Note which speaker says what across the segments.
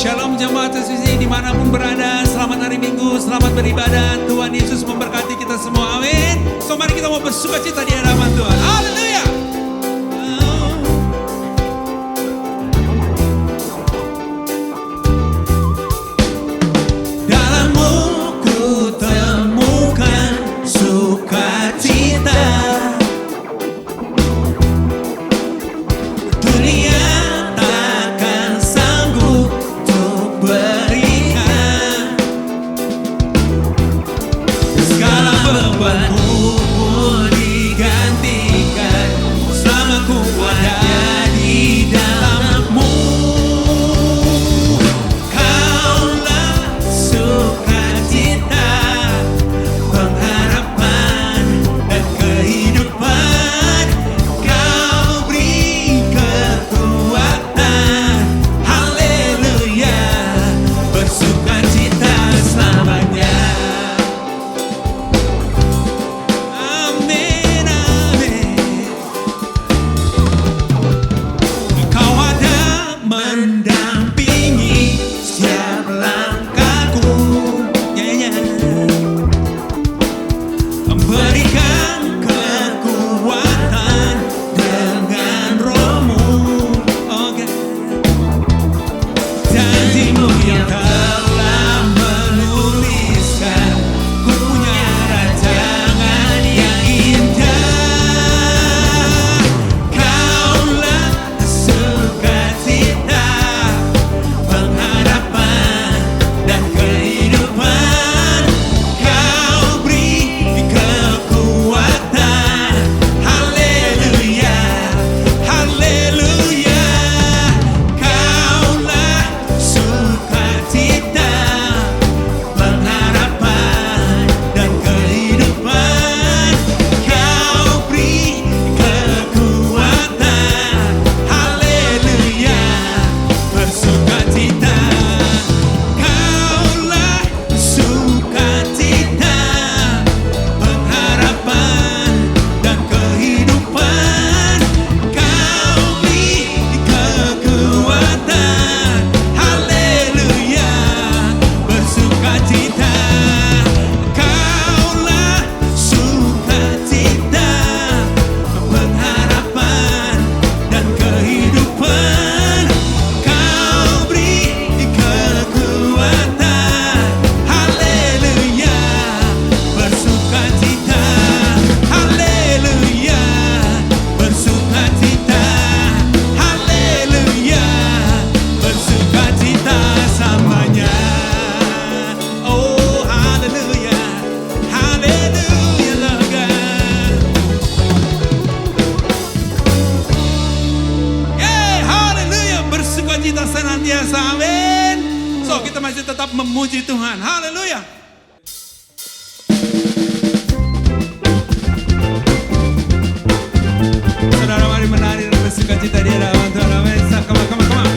Speaker 1: Shalom jemaat Yesus dimanapun berada, selamat hari Minggu, selamat beribadah. Tuhan Yesus memberkati kita semua, amin. So mari kita mau bersuka cita di hadapan Tuhan, haleluya. Dalammu ku temukan sukacita. Senantiasa, amin. So kita masih tetap memuji Tuhan, haleluya. Saudara mari menari dan bersuka cita di hadapan Tuhan, amin. Come on.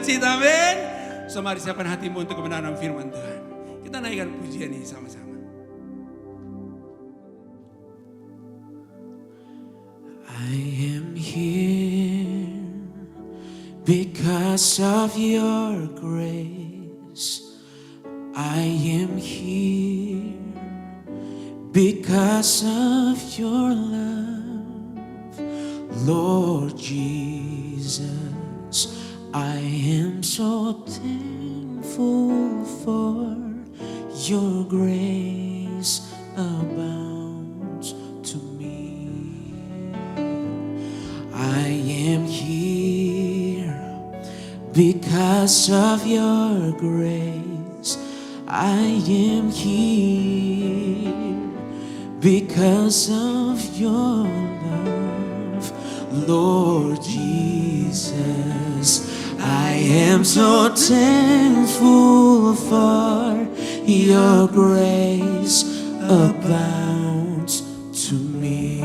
Speaker 1: sukacita, amin. So mari siapkan hatimu untuk kebenaran firman Tuhan. Kita naikkan pujian ini sama-sama.
Speaker 2: I am here because of your grace. I am here because of your love, Lord Jesus. I am so thankful for your grace abounds to me. I am here because of your grace. I am here because of your love, Lord Jesus. I am so thankful for your grace abounds to me.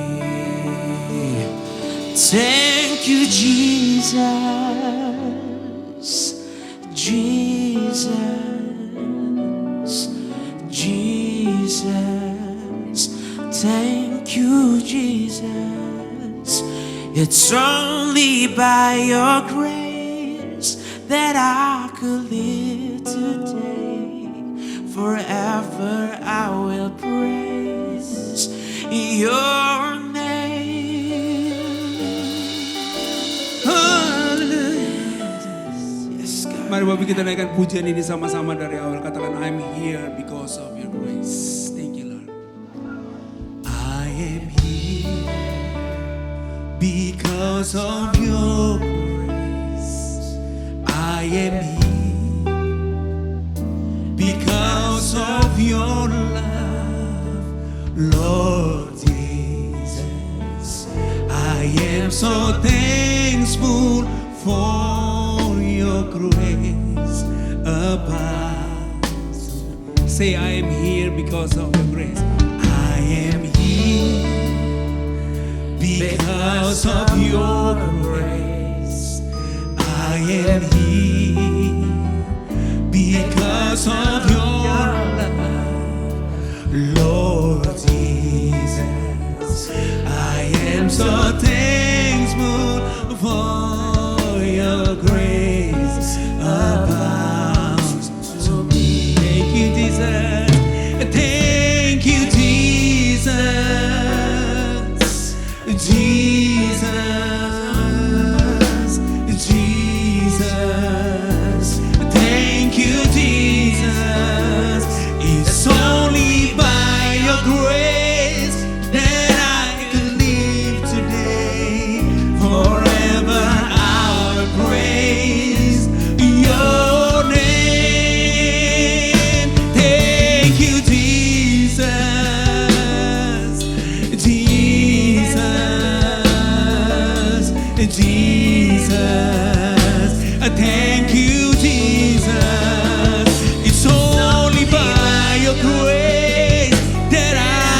Speaker 2: Thank you, Jesus, Jesus, Jesus. Thank you, Jesus. It's only by your grace that I could live today. Forever I will praise your name. Hallelujah. Yes, God.
Speaker 1: Mari Bapak kita naikkan pujian ini sama-sama dari awal. Katakan, I'm here because of your grace. Thank you, Lord. I am here because of your grace. I am here because of your love, Lord Jesus. I am so thankful for your grace abounds. Say, I am here because of your grace. I am here because of your grace. I am here because of your love, Lord Jesus. I am so thankful for your grace abounds to me. Thank you, Jesus. Thank you, Jesus. Jesus, Jesus. Thank you, Jesus. It's only by your grace that I could live today. Forever I will praise your name. Thank you, Jesus. Jesus, Jesus. Thank you, Jesus. It's only by your grace that I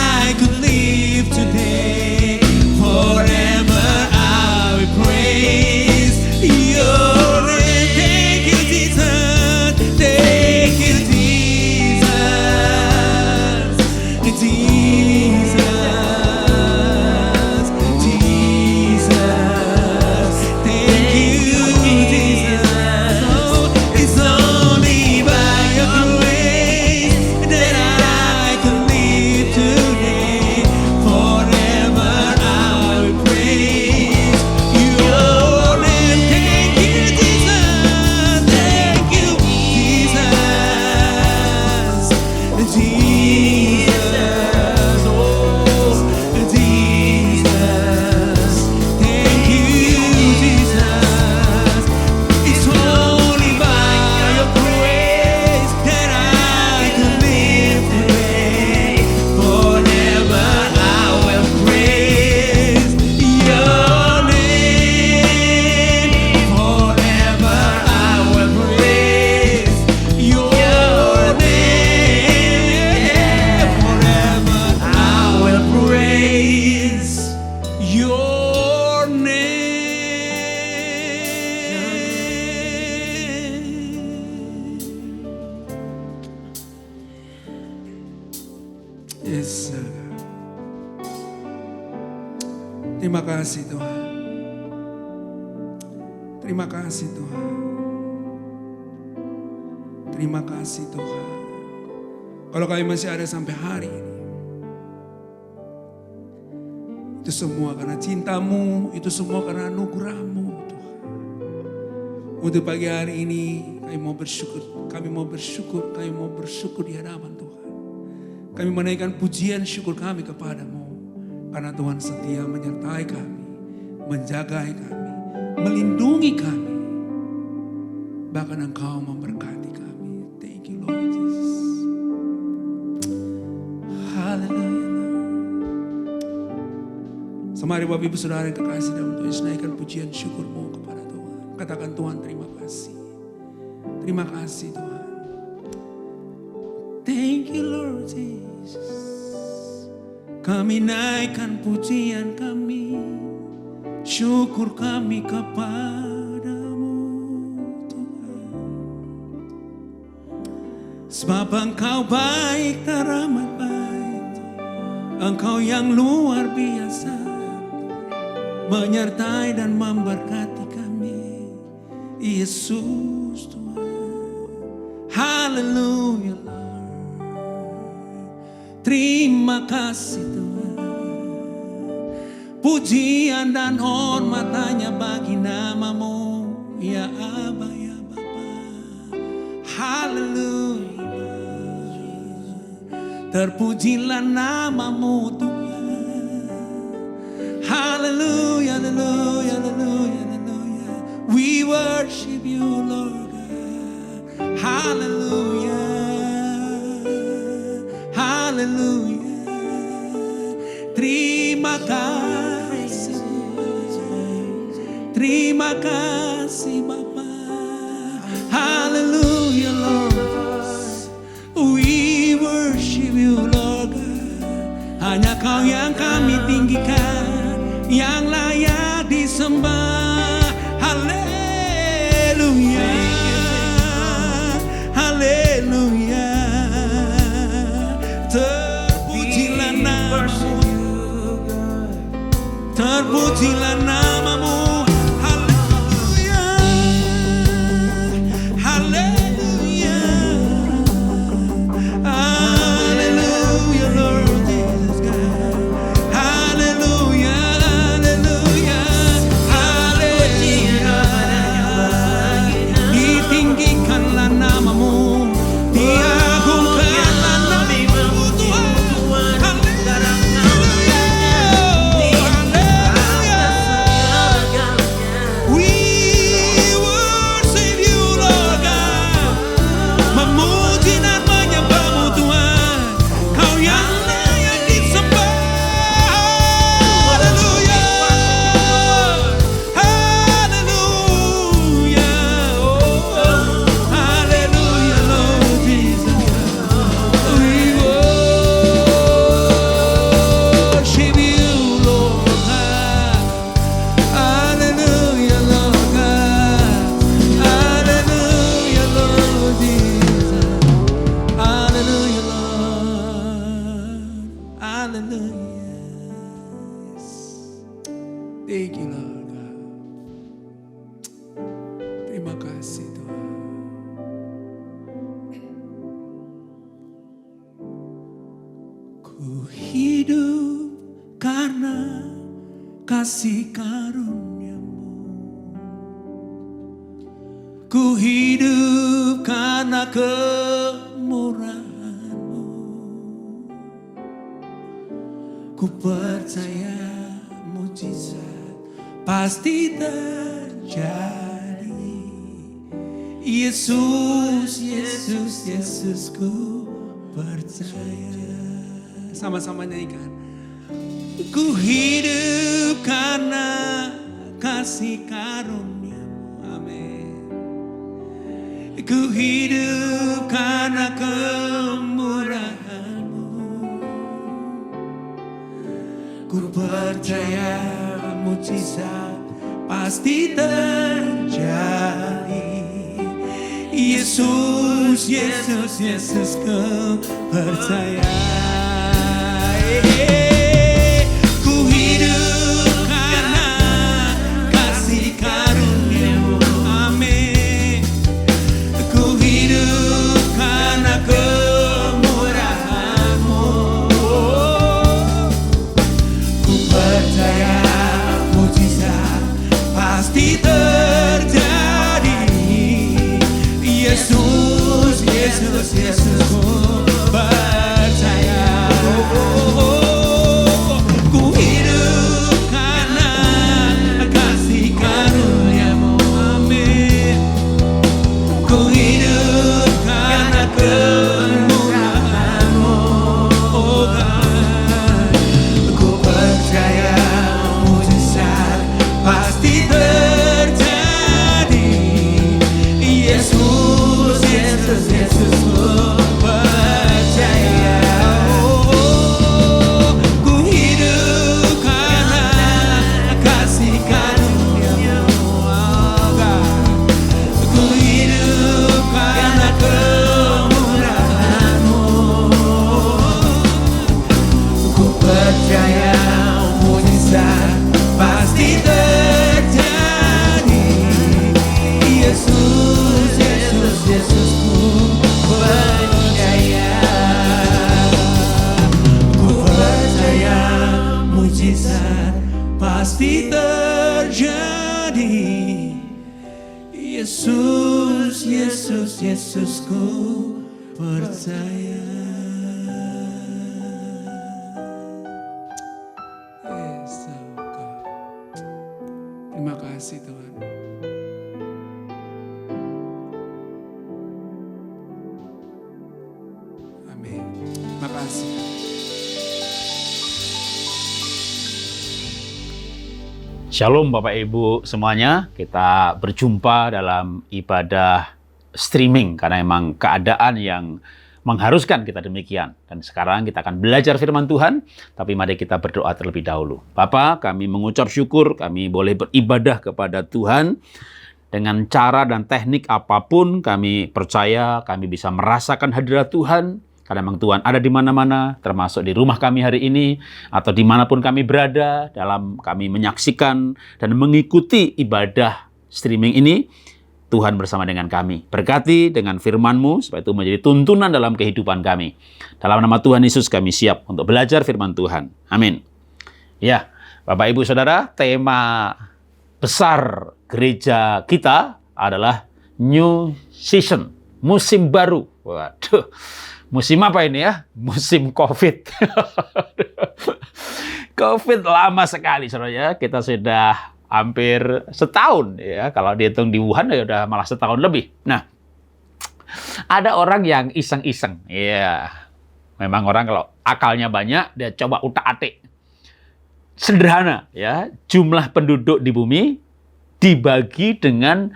Speaker 1: Yes. Terima kasih Tuhan. Terima kasih Tuhan. Terima kasih Tuhan. Kalau kami masih ada sampai hari ini, itu semua karena cinta-Mu, itu semua karena anugerah-Mu Tuhan. Untuk pagi hari ini kami mau bersyukur, kami mau bersyukur di hadapan Tuhan. Kami menaikkan pujian syukur kami kepadamu. Karena Tuhan setia menyertai kami, menjaga kami, melindungi kami. Bahkan Engkau memberkati kami. Thank you Lord Jesus. Haleluya. Semari Bapak Ibu Saudara yang kekasih dalam Tuhan, naikkan pujian syukur-Mu kepada Tuhan. Katakan Tuhan terima kasih. Terima kasih Tuhan. Thank you Lord Jesus. Kami naikkan pujian kami, syukur kami kepadamu Tuhan. Sebab Engkau baik, teramat baik. Engkau yang luar biasa, menyertai dan memberkati kami, Yesus Tuhan. Haleluya. Terima kasih Tuhan. Pujian dan hormat hanya bagi nama-Mu, ya Aba, ya Bapa. Haleluya. Terpujilah nama-Mu Tuhan. Haleluya, haleluya, haleluya, haleluya. We worship you Lord God. Haleluya. Haleluya. Terima kasih. Terima kasih Bapa. Haleluya Lord. We worship you Lord God. Hanya Kau yang kami tinggikan, yang layak disembah. Haleluya. Haleluya. Terpujilah nama-Mu, terpujilah nama-Mu. Haleluya, haleluya, haleluya Lord Jesus God. Haleluya, haleluya, haleluya. Ditinggikanlah nama-Mu, diagungkanlah nama-Mu Tuhan. Thank you Lord God. Terima kasih Tuhan. Ku hidup karena kasih karunia-Mu. Ku hidup karena kemurahan-Mu. Ku percaya mujizat pasti terjadi. Yesus, Yesus, Yesus, ku percaya. Sama-sama nyanyikan. Ku hidup karena kasih karunia-Mu. Amin. Ku hidup karena kemurahan-Mu. Ku percaya mujizat pasti terjadi. Yesus, Yesus, Yesus, ku percaya. mujizat pasti terjadi. Yesus, Yesus, Yesus, ku percaya. Yes, oh God. Terima kasih Tuhan. Amin. Terima kasih.
Speaker 3: Shalom Bapak Ibu semuanya, kita berjumpa dalam ibadah streaming karena memang keadaan yang mengharuskan kita demikian. Dan sekarang kita akan belajar firman Tuhan, tapi mari kita berdoa terlebih dahulu. Bapa, kami mengucap syukur, kami boleh beribadah kepada Tuhan dengan cara dan teknik apapun. Kami percaya kami bisa merasakan hadirat Tuhan. Karena memang Tuhan ada di mana-mana, termasuk di rumah kami hari ini, atau dimanapun kami berada, dalam kami menyaksikan dan mengikuti ibadah streaming ini, Tuhan bersama dengan kami. Berkati dengan firman-Mu, supaya itu menjadi tuntunan dalam kehidupan kami. Dalam nama Tuhan Yesus kami siap untuk belajar firman Tuhan. Amin. Ya, Bapak Ibu Saudara, tema besar gereja kita adalah New Season, musim baru. Waduh. Musim apa ini ya? Musim COVID. COVID lama sekali, saudara ya. Kita sudah hampir setahun ya. Kalau dihitung di Wuhan ya udah malah setahun lebih. Nah, ada orang yang iseng-iseng. Ya, memang orang kalau akalnya banyak, dia coba utak-atik. Sederhana ya. Jumlah penduduk di bumi dibagi dengan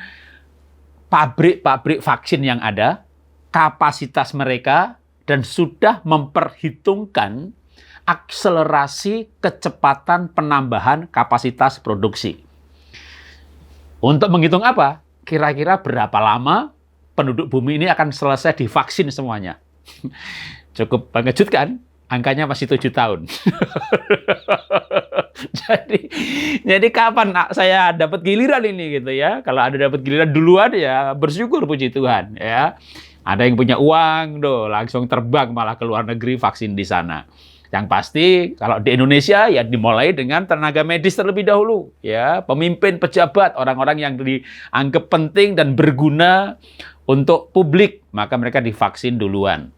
Speaker 3: pabrik-pabrik vaksin yang ada, kapasitas mereka, dan sudah memperhitungkan akselerasi kecepatan penambahan kapasitas produksi. Untuk menghitung apa? Kira-kira berapa lama penduduk bumi ini akan selesai divaksin semuanya? Cukup mengejutkan, angkanya masih 7 tahun. jadi kapan saya dapat giliran ini gitu ya? Kalau ada dapat giliran duluan ya bersyukur, puji Tuhan ya. Ada yang punya uang, langsung terbang malah ke luar negeri vaksin di sana. Yang pasti kalau di Indonesia ya dimulai dengan tenaga medis terlebih dahulu, ya, pemimpin, pejabat, orang-orang yang dianggap penting dan berguna untuk publik, maka mereka divaksin duluan.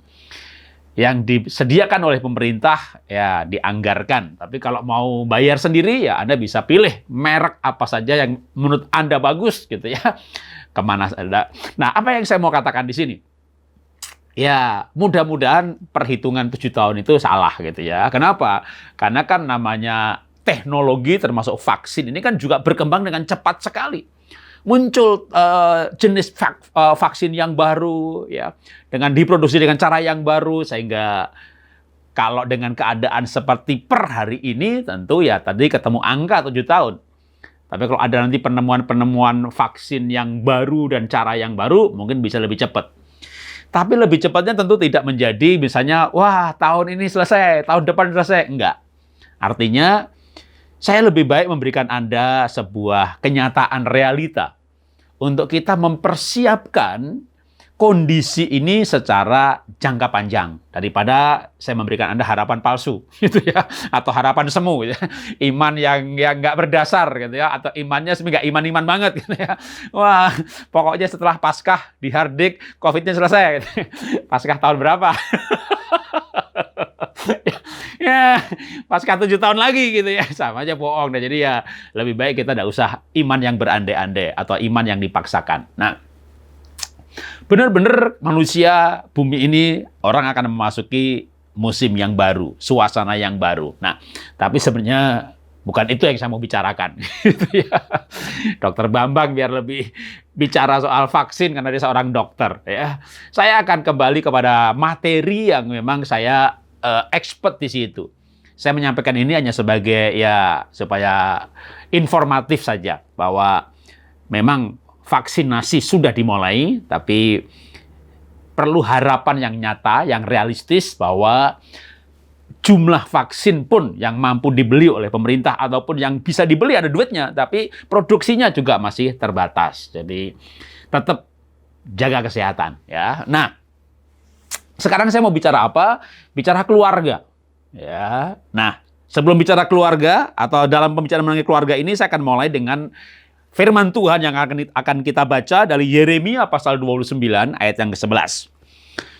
Speaker 3: Yang disediakan oleh pemerintah ya dianggarkan. Tapi kalau mau bayar sendiri ya Anda bisa pilih merek apa saja yang menurut Anda bagus gitu ya. Kemana Anda. Nah, apa yang saya mau katakan di sini? Ya, mudah-mudahan perhitungan 7 tahun itu salah gitu ya. Kenapa? Karena kan namanya teknologi termasuk vaksin ini kan juga berkembang dengan cepat sekali. Muncul jenis vaksin yang baru ya, dengan diproduksi dengan cara yang baru, sehingga kalau dengan keadaan seperti per hari ini tentu ya tadi ketemu angka 7 tahun. Tapi kalau ada nanti penemuan-penemuan vaksin yang baru dan cara yang baru, mungkin bisa lebih cepat. Tapi lebih cepatnya tentu tidak menjadi misalnya, wah tahun ini selesai, tahun depan selesai. Enggak. Artinya, saya lebih baik memberikan Anda sebuah kenyataan realita untuk kita mempersiapkan kondisi ini secara jangka panjang daripada saya memberikan Anda harapan palsu gitu ya, atau harapan semu gitu ya. Iman yang nggak berdasar gitu ya, atau imannya nggak iman-iman banget gitu ya. Wah, pokoknya setelah Paskah dihardik COVID-nya selesai gitu. Paskah tahun berapa? Ya, Paskah 7 tahun lagi gitu ya, sama aja bohong. Nah, jadi ya lebih baik kita tidak usah iman yang berandai-andai atau iman yang dipaksakan. Nah, benar-benar manusia bumi ini orang akan memasuki musim yang baru, suasana yang baru. Nah, tapi sebenarnya bukan itu yang saya mau bicarakan. Gitu ya. Dokter Bambang biar lebih bicara soal vaksin karena dia seorang dokter. Ya. Saya akan kembali kepada materi yang memang saya expert di situ. Saya menyampaikan ini hanya sebagai ya supaya informatif saja bahwa memang vaksinasi sudah dimulai, tapi perlu harapan yang nyata, yang realistis bahwa jumlah vaksin pun yang mampu dibeli oleh pemerintah ataupun yang bisa dibeli ada duitnya, tapi produksinya juga masih terbatas. Jadi tetap jaga kesehatan ya. Nah, sekarang saya mau bicara apa? Bicara keluarga. Ya. Nah, Sebelum bicara keluarga atau dalam pembicaraan mengenai keluarga ini, saya akan mulai dengan firman Tuhan yang akan kita baca dari Yeremia pasal 29 ayat yang ke-11.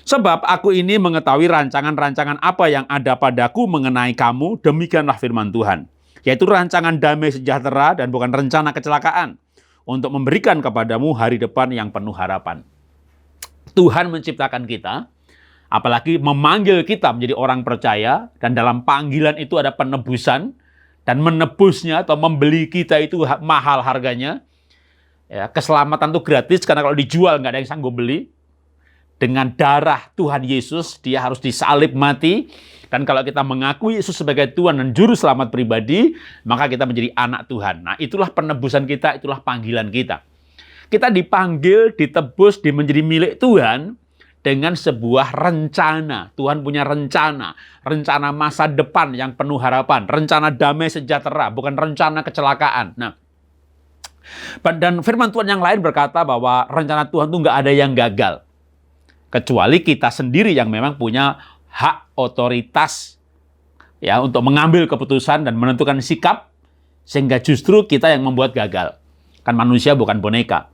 Speaker 3: Sebab aku ini mengetahui rancangan-rancangan apa yang ada padaku mengenai kamu, demikianlah firman Tuhan. Yaitu rancangan damai sejahtera dan bukan rencana kecelakaan, untuk memberikan kepadamu hari depan yang penuh harapan. Tuhan menciptakan kita, apalagi memanggil kita menjadi orang percaya, dan dalam panggilan itu ada penebusan, dan menebusnya atau membeli kita itu mahal harganya. Ya, keselamatan itu gratis, karena kalau dijual nggak ada yang sanggup beli. Dengan darah Tuhan Yesus, dia harus disalib mati. Dan kalau kita mengakui Yesus sebagai Tuhan dan Juru Selamat pribadi, maka kita menjadi anak Tuhan. Nah, itulah penebusan kita, itulah panggilan kita. Kita dipanggil, ditebus, menjadi milik Tuhan dengan sebuah rencana. Tuhan punya rencana masa depan yang penuh harapan, rencana damai sejahtera, bukan rencana kecelakaan. Nah, dan firman Tuhan yang lain berkata bahwa rencana Tuhan itu nggak ada yang gagal. Kecuali kita sendiri yang memang punya hak otoritas ya untuk mengambil keputusan dan menentukan sikap, sehingga justru kita yang membuat gagal. Kan manusia bukan boneka.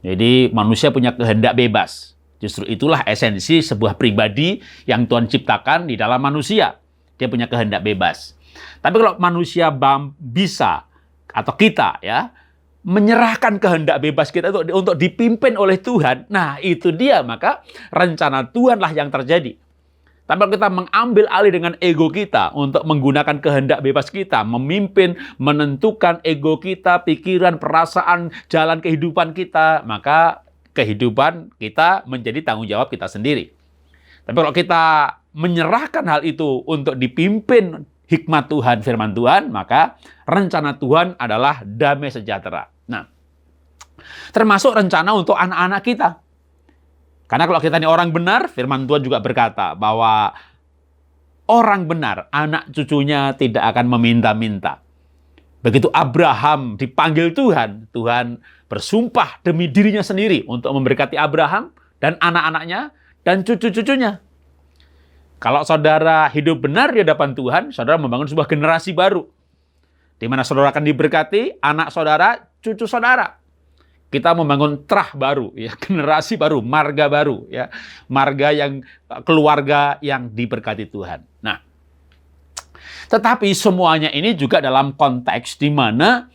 Speaker 3: Jadi manusia punya kehendak bebas. Justru itulah esensi sebuah pribadi yang Tuhan ciptakan di dalam manusia. Dia punya kehendak bebas. Tapi kalau manusia bisa, atau kita ya, menyerahkan kehendak bebas kita untuk dipimpin oleh Tuhan, nah itu dia, maka rencana Tuhanlah yang terjadi. Tapi kalau kita mengambil alih dengan ego kita untuk menggunakan kehendak bebas kita, memimpin, menentukan ego kita, pikiran, perasaan, jalan kehidupan kita, maka kehidupan kita menjadi tanggung jawab kita sendiri. Tapi kalau kita menyerahkan hal itu untuk dipimpin hikmat Tuhan, firman Tuhan, maka rencana Tuhan adalah damai sejahtera. Nah, termasuk rencana untuk anak-anak kita. Karena kalau kita ini orang benar, firman Tuhan juga berkata bahwa orang benar, anak cucunya tidak akan meminta-minta. Begitu Abraham dipanggil Tuhan, Tuhan bersumpah demi dirinya sendiri untuk memberkati Abraham dan anak-anaknya dan cucu-cucunya. Kalau saudara hidup benar di hadapan Tuhan, saudara membangun sebuah generasi baru. Di mana saudara akan diberkati, anak saudara, cucu saudara. Kita membangun terah baru, ya, generasi baru, marga baru, ya, marga yang keluarga yang diberkati Tuhan. Nah, tetapi semuanya ini juga dalam konteks di mana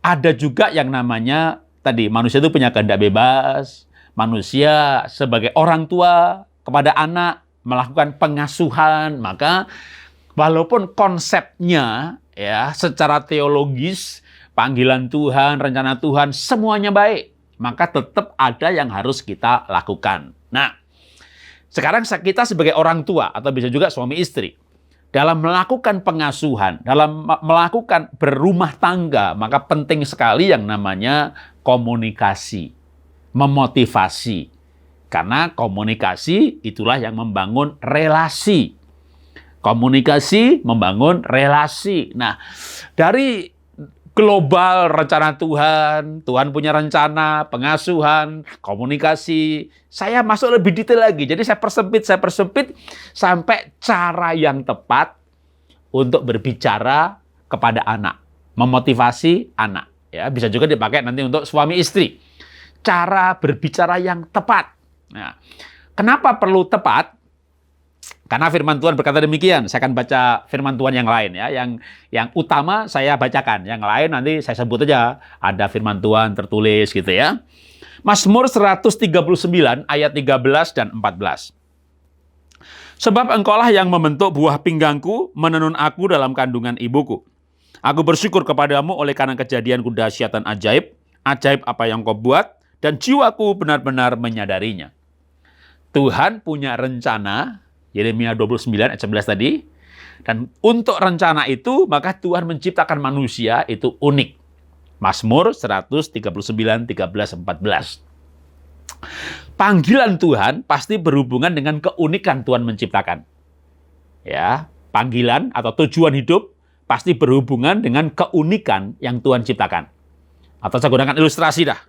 Speaker 3: ada juga yang namanya tadi manusia itu punya kehendak bebas, manusia sebagai orang tua kepada anak melakukan pengasuhan, maka walaupun konsepnya ya secara teologis panggilan Tuhan, rencana Tuhan, semuanya baik. Maka tetap ada yang harus kita lakukan. Nah, sekarang kita sebagai orang tua, atau bisa juga suami istri, dalam melakukan pengasuhan, dalam melakukan berumah tangga, maka penting sekali yang namanya komunikasi, memotivasi. Karena komunikasi itulah yang membangun relasi. Komunikasi membangun relasi. Nah, dari global rencana Tuhan, Tuhan punya rencana, pengasuhan, komunikasi. Saya masuk lebih detail lagi. Jadi saya persempit sampai cara yang tepat untuk berbicara kepada anak, memotivasi anak. Ya, bisa juga dipakai nanti untuk suami istri. Cara berbicara yang tepat. Nah, kenapa perlu tepat? Karena firman Tuhan berkata demikian. Saya akan baca firman Tuhan yang lain ya. Yang utama saya bacakan. Yang lain nanti saya sebut aja. Ada firman Tuhan tertulis gitu ya. Mazmur 139 ayat 13 dan 14. Sebab engkaulah yang membentuk buah pinggangku, menenun aku dalam kandungan ibuku. Aku bersyukur kepadamu oleh karena kejadianku dahsyat dan ajaib. Ajaib apa yang kau buat, dan jiwaku benar-benar menyadarinya. Tuhan punya rencana, Yeremia 29 ayat 11 tadi. Dan untuk rencana itu, maka Tuhan menciptakan manusia itu unik. Mazmur 139, 13, 14. Panggilan Tuhan pasti berhubungan dengan keunikan Tuhan menciptakan. Ya, panggilan atau tujuan hidup pasti berhubungan dengan keunikan yang Tuhan ciptakan. Atau saya gunakan ilustrasi dah.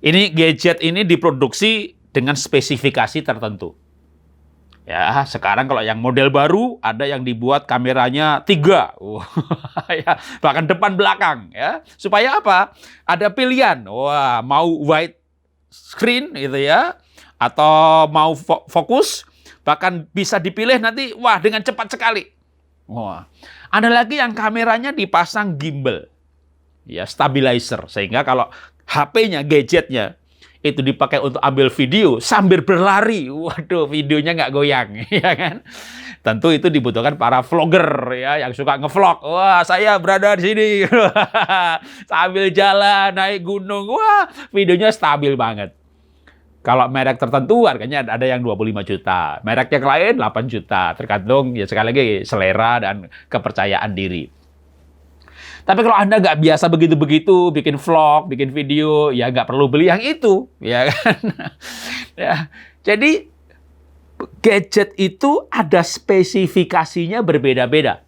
Speaker 3: Ini gadget ini diproduksi dengan spesifikasi tertentu. Ya, sekarang kalau yang model baru ada yang dibuat kameranya 3. Wah, ya, bahkan depan belakang ya. Supaya apa? Ada pilihan. Wah, mau wide screen gitu ya atau mau fokus, bahkan bisa dipilih nanti wah dengan cepat sekali. Wah. Ada lagi yang kameranya dipasang gimbal. Ya, stabilizer sehingga kalau HP-nya, gadgetnya itu dipakai untuk ambil video sambil berlari, waduh videonya nggak goyang, ya kan? Tentu itu dibutuhkan para vlogger ya yang suka ngevlog. Wah, saya berada di sini sambil jalan naik gunung, wah videonya stabil banget. Kalau merek tertentu harganya ada yang 25 juta, merek yang lain 8 juta, tergantung ya sekali lagi selera dan kepercayaan diri. Tapi kalau Anda nggak biasa begitu-begitu, bikin vlog, bikin video, ya nggak perlu beli yang itu, ya kan? Ya, jadi gadget itu ada spesifikasinya berbeda-beda.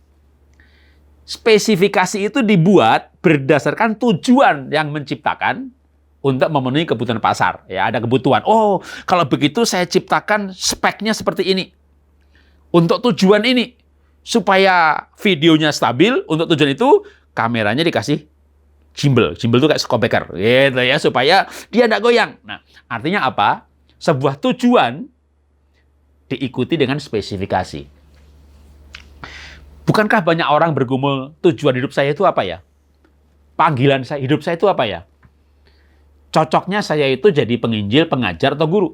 Speaker 3: Spesifikasi itu dibuat berdasarkan tujuan yang menciptakan untuk memenuhi kebutuhan pasar. Ya, ada kebutuhan. Oh, kalau begitu saya ciptakan speknya seperti ini. Untuk tujuan ini, supaya videonya stabil, untuk tujuan itu kameranya dikasih gimbal. Gimbal itu kayak scopecker, gitu ya, supaya dia nggak goyang. Nah, artinya apa? Sebuah tujuan diikuti dengan spesifikasi. Bukankah banyak orang bergumul, tujuan hidup saya itu apa ya? Panggilan saya, hidup saya itu apa ya? Cocoknya saya itu jadi penginjil, pengajar, atau guru.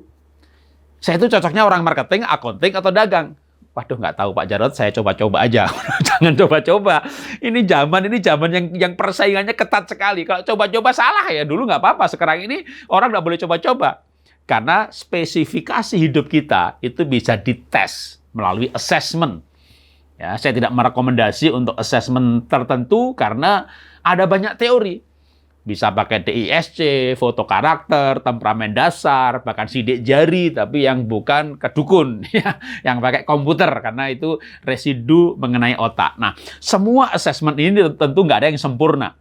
Speaker 3: Saya itu cocoknya orang marketing, accounting, atau dagang. Waduh, nggak tahu Pak Jarod, saya coba-coba aja. Jangan coba-coba. Ini zaman yang persaingannya ketat sekali. Kalau coba-coba salah ya dulu nggak apa-apa. Sekarang ini orang nggak boleh coba-coba. Karena spesifikasi hidup kita itu bisa dites melalui assessment. Ya, saya tidak merekomendasi untuk assessment tertentu karena ada banyak teori. Bisa pakai DISC, foto karakter, temperamen dasar, bahkan sidik jari, tapi yang bukan kedukun, ya, yang pakai komputer, karena itu residu mengenai otak. Nah, semua assessment ini tentu nggak ada yang sempurna.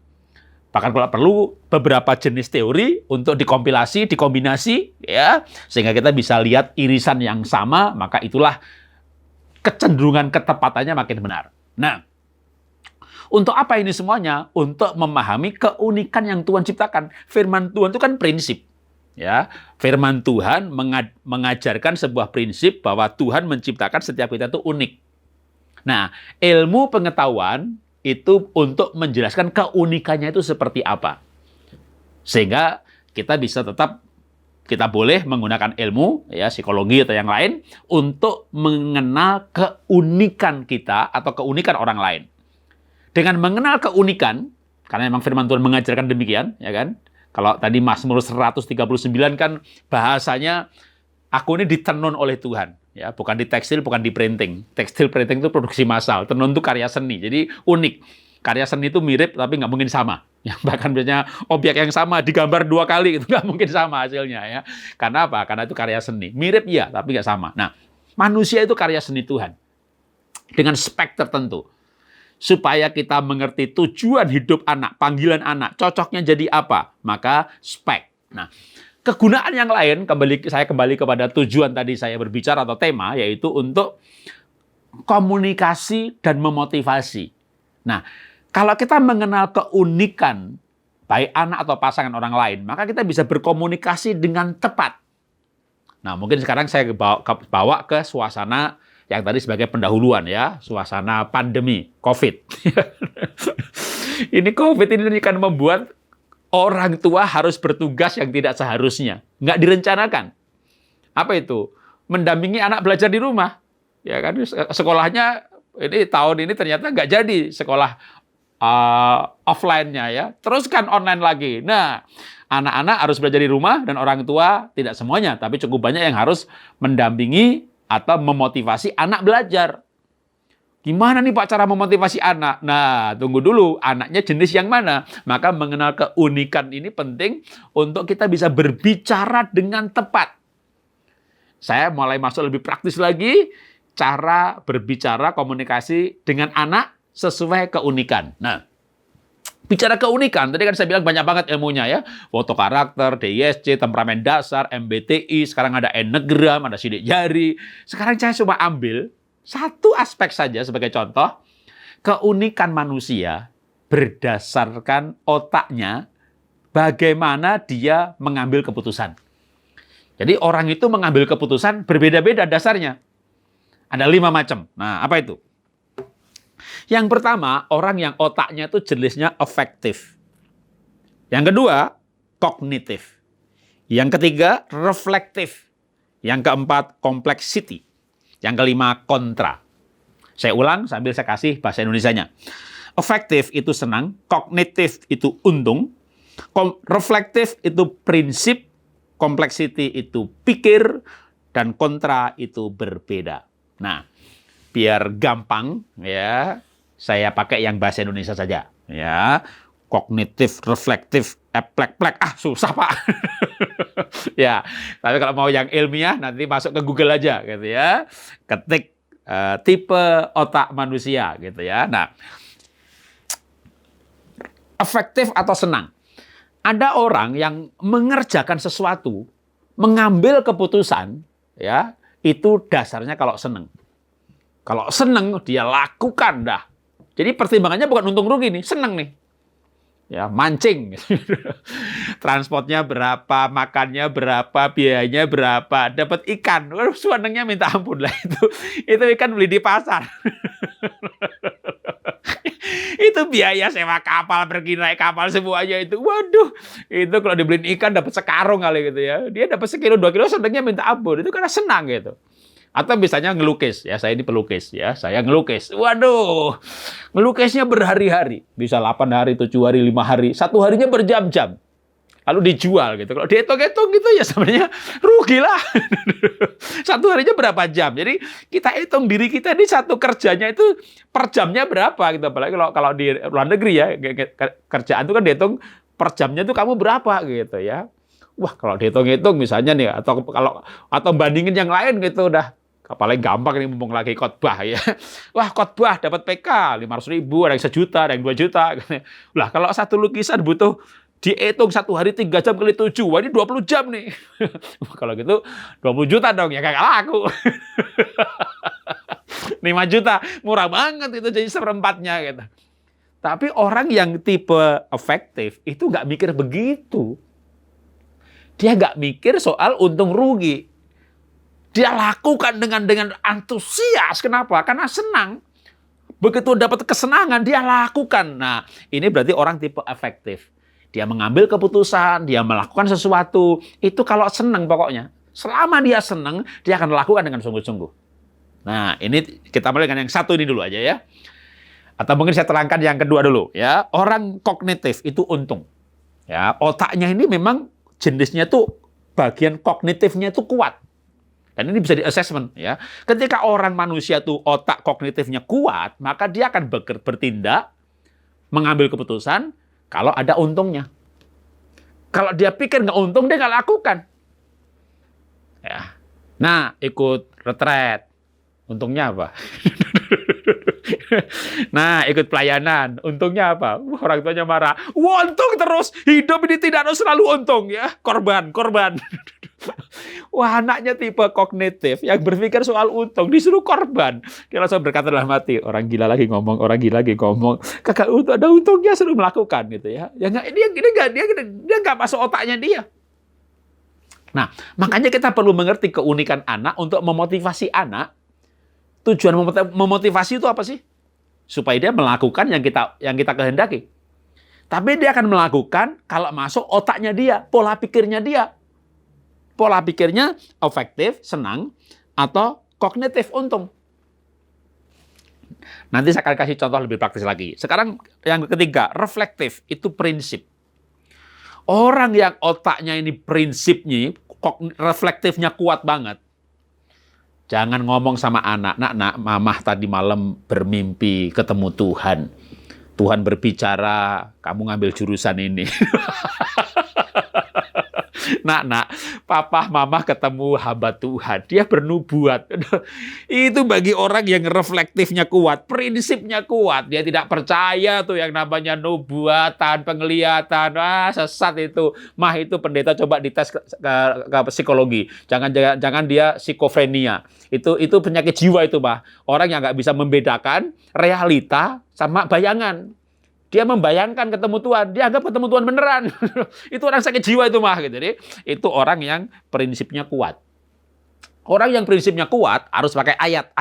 Speaker 3: Bahkan kalau perlu beberapa jenis teori untuk dikompilasi, dikombinasi, ya, sehingga kita bisa lihat irisan yang sama, maka itulah kecenderungan ketepatannya makin benar. Nah, untuk apa ini semuanya? Untuk memahami keunikan yang Tuhan ciptakan. Firman Tuhan itu kan prinsip. Ya, firman Tuhan mengajarkan sebuah prinsip bahwa Tuhan menciptakan setiap kita itu unik. Nah, ilmu pengetahuan itu untuk menjelaskan keunikannya itu seperti apa. Sehingga kita bisa tetap, kita boleh menggunakan ilmu, ya, psikologi atau yang lain, untuk mengenal keunikan kita atau keunikan orang lain. Dengan mengenal keunikan, karena memang firman Tuhan mengajarkan demikian, ya kan? Kalau tadi Mazmur 139 kan bahasanya, aku ini ditenun oleh Tuhan. Ya, bukan di tekstil, bukan di printing. Tekstil printing itu produksi massal, tenun itu karya seni, jadi unik. Karya seni itu mirip, tapi nggak mungkin sama. Ya, bahkan biasanya objek yang sama digambar 2 kali, itu nggak mungkin sama hasilnya. Ya. Karena apa? Karena itu karya seni. Mirip ya, tapi nggak sama. Nah, manusia itu karya seni Tuhan. Dengan spek tertentu. Supaya kita mengerti tujuan hidup anak, panggilan anak, cocoknya jadi apa, maka spek. Nah, kegunaan yang lain, saya kembali kepada tujuan tadi saya berbicara atau tema, yaitu untuk komunikasi dan memotivasi. Nah, kalau kita mengenal keunikan baik anak atau pasangan orang lain, maka kita bisa berkomunikasi dengan tepat. Nah, mungkin sekarang saya bawa ke suasana yang tadi sebagai pendahuluan ya, suasana pandemi, COVID. Ini COVID ini kan membuat orang tua harus bertugas yang tidak seharusnya. Nggak direncanakan. Apa itu? Mendampingi anak belajar di rumah. Ya kan, sekolahnya ini tahun ini ternyata nggak jadi sekolah offline-nya ya. Teruskan online lagi. Nah, anak-anak harus belajar di rumah dan orang tua tidak semuanya, tapi cukup banyak yang harus mendampingi atau memotivasi anak belajar. Gimana nih Pak cara memotivasi anak? Nah, tunggu dulu, anaknya jenis yang mana? Maka mengenal keunikan ini penting untuk kita bisa berbicara dengan tepat. Saya mulai masuk lebih praktis lagi, cara berbicara komunikasi dengan anak sesuai keunikan. Nah, Bicara keunikan, tadi kan saya bilang banyak banget ilmunya ya. Foto karakter, DISC, temperamen dasar, MBTI, sekarang ada Enneagram, ada sidik jari. Sekarang saya cuma ambil satu aspek saja sebagai contoh. Keunikan manusia berdasarkan otaknya, bagaimana dia mengambil keputusan. Jadi orang itu mengambil keputusan berbeda-beda dasarnya. Ada 5 macam. Nah, apa itu? Yang pertama, orang yang otaknya itu jenisnya afektif. Yang kedua, kognitif. Yang ketiga, reflektif. Yang keempat, kompleksiti. Yang kelima, kontra. Saya ulang sambil saya kasih bahasa Indonesianya. Afektif itu senang, kognitif itu untung, reflektif itu prinsip, kompleksiti itu pikir, dan kontra itu berbeda. Nah, biar gampang ya, saya pakai yang bahasa Indonesia saja ya. Kognitif, reflektif, plek-plek. Susah, Pak. Ya, tapi kalau mau yang ilmiah nanti masuk ke Google aja gitu ya. Ketik tipe otak manusia gitu ya. Nah, efektif atau senang. Ada orang yang mengerjakan sesuatu, mengambil keputusan ya, itu dasarnya kalau senang. Kalau senang dia lakukan dah. Jadi pertimbangannya bukan untung rugi nih, senang nih. Ya, mancing. Transportnya berapa, makannya berapa, biayanya berapa, dapat ikan. Waduh, senangnya minta ampun lah itu ikan beli di pasar. Itu biaya sewa kapal, pergi naik kapal semuanya itu. Waduh, itu kalau dibeliin ikan dapat sekarung kali gitu ya. Dia dapat sekilo 2 kilo senangnya minta ampun. Itu karena senang gitu. Atau misalnya ngelukis, ya saya ini pelukis, ya saya ngelukis. Waduh, ngelukisnya berhari-hari. Bisa 8 hari, 7 hari, 5 hari. 1 harinya berjam-jam. Lalu dijual gitu. Kalau dihitung-hitung gitu ya sebenarnya rugi lah. 1 harinya berapa jam. Jadi kita hitung diri kita ini satu kerjanya itu per jamnya berapa gitu. Apalagi kalau di luar negeri ya, kerjaan itu kan dihitung per jamnya itu kamu berapa gitu ya. Wah, kalau dihitung-hitung misalnya nih, atau bandingin yang lain gitu udah. Paling gampang nih mumpung lagi khotbah ya. Wah, khotbah dapat PK 500.000, ada yang 1 juta, ada yang 2 juta. Lah kalau satu lukisan butuh dihitung 1 hari 3 jam kali 7. Wah, ini 20 jam nih. Kalau gitu 20 juta dong, ya kagak laku. 5 juta, murah banget itu jadi seperempatnya gitu. Tapi orang yang tipe efektif itu nggak mikir begitu. Dia nggak mikir soal untung rugi. Dia lakukan dengan antusias. Kenapa? Karena senang. Begitu dapat kesenangan, dia lakukan. Nah, ini berarti orang tipe efektif. Dia mengambil keputusan, dia melakukan sesuatu. Itu kalau senang pokoknya. Selama dia senang, dia akan lakukan dengan sungguh-sungguh. Nah, ini kita mulai dengan yang satu ini dulu aja ya. Atau mungkin saya terangkan yang kedua dulu ya. Orang kognitif itu untung. Ya, otaknya ini memang jenisnya tuh bagian kognitifnya itu kuat. Dan ini bisa di-assessment ya. Ketika orang manusia tuh otak kognitifnya kuat, maka dia akan bertindak, mengambil keputusan kalau ada untungnya. Kalau dia pikir nggak untung, dia nggak lakukan. Ya. Nah, ikut retret. Untungnya apa? Nah, ikut pelayanan. Untungnya apa? Orang tuanya marah. Untung terus. Hidup ini tidak harus selalu untung ya. Korban. Wah, anaknya tipe kognitif yang berpikir soal untung disuruh korban. Dia langsung berkata dalam hati, orang gila lagi ngomong. Kagak untung, ada untungnya suruh melakukan gitu ya. Ya nggak, dia nggak masuk otaknya dia. Nah, makanya kita perlu mengerti keunikan anak untuk memotivasi anak. Tujuan memotivasi itu apa sih? Supaya dia melakukan yang kita kehendaki. Tapi dia akan melakukan kalau masuk otaknya dia, pola pikirnya dia. Pola pikirnya efektif, senang, atau kognitif, untung. Nanti saya akan kasih contoh lebih praktis lagi. Sekarang yang ketiga, reflektif, itu prinsip. Orang yang otaknya ini prinsipnya, reflektifnya kuat banget. Jangan ngomong sama anak, nak, mamah tadi malam bermimpi ketemu Tuhan. Tuhan berbicara, kamu ngambil jurusan ini. Nak, papa mama ketemu hamba Tuhan, dia bernubuat. Itu bagi orang yang reflektifnya kuat, prinsipnya kuat, dia tidak percaya tuh yang namanya nubuatan, penglihatan, sesat itu. Mah itu pendeta coba dites ke psikologi. Jangan dia psikofrenia. Itu penyakit jiwa itu, mah. Orang yang nggak bisa membedakan realita sama bayangan. Dia membayangkan ketemu Tuhan, dia anggap ketemu Tuhan beneran. Itu orang sakit jiwa itu, mah. Gitu. Jadi, itu orang yang prinsipnya kuat. Orang yang prinsipnya kuat harus pakai ayat.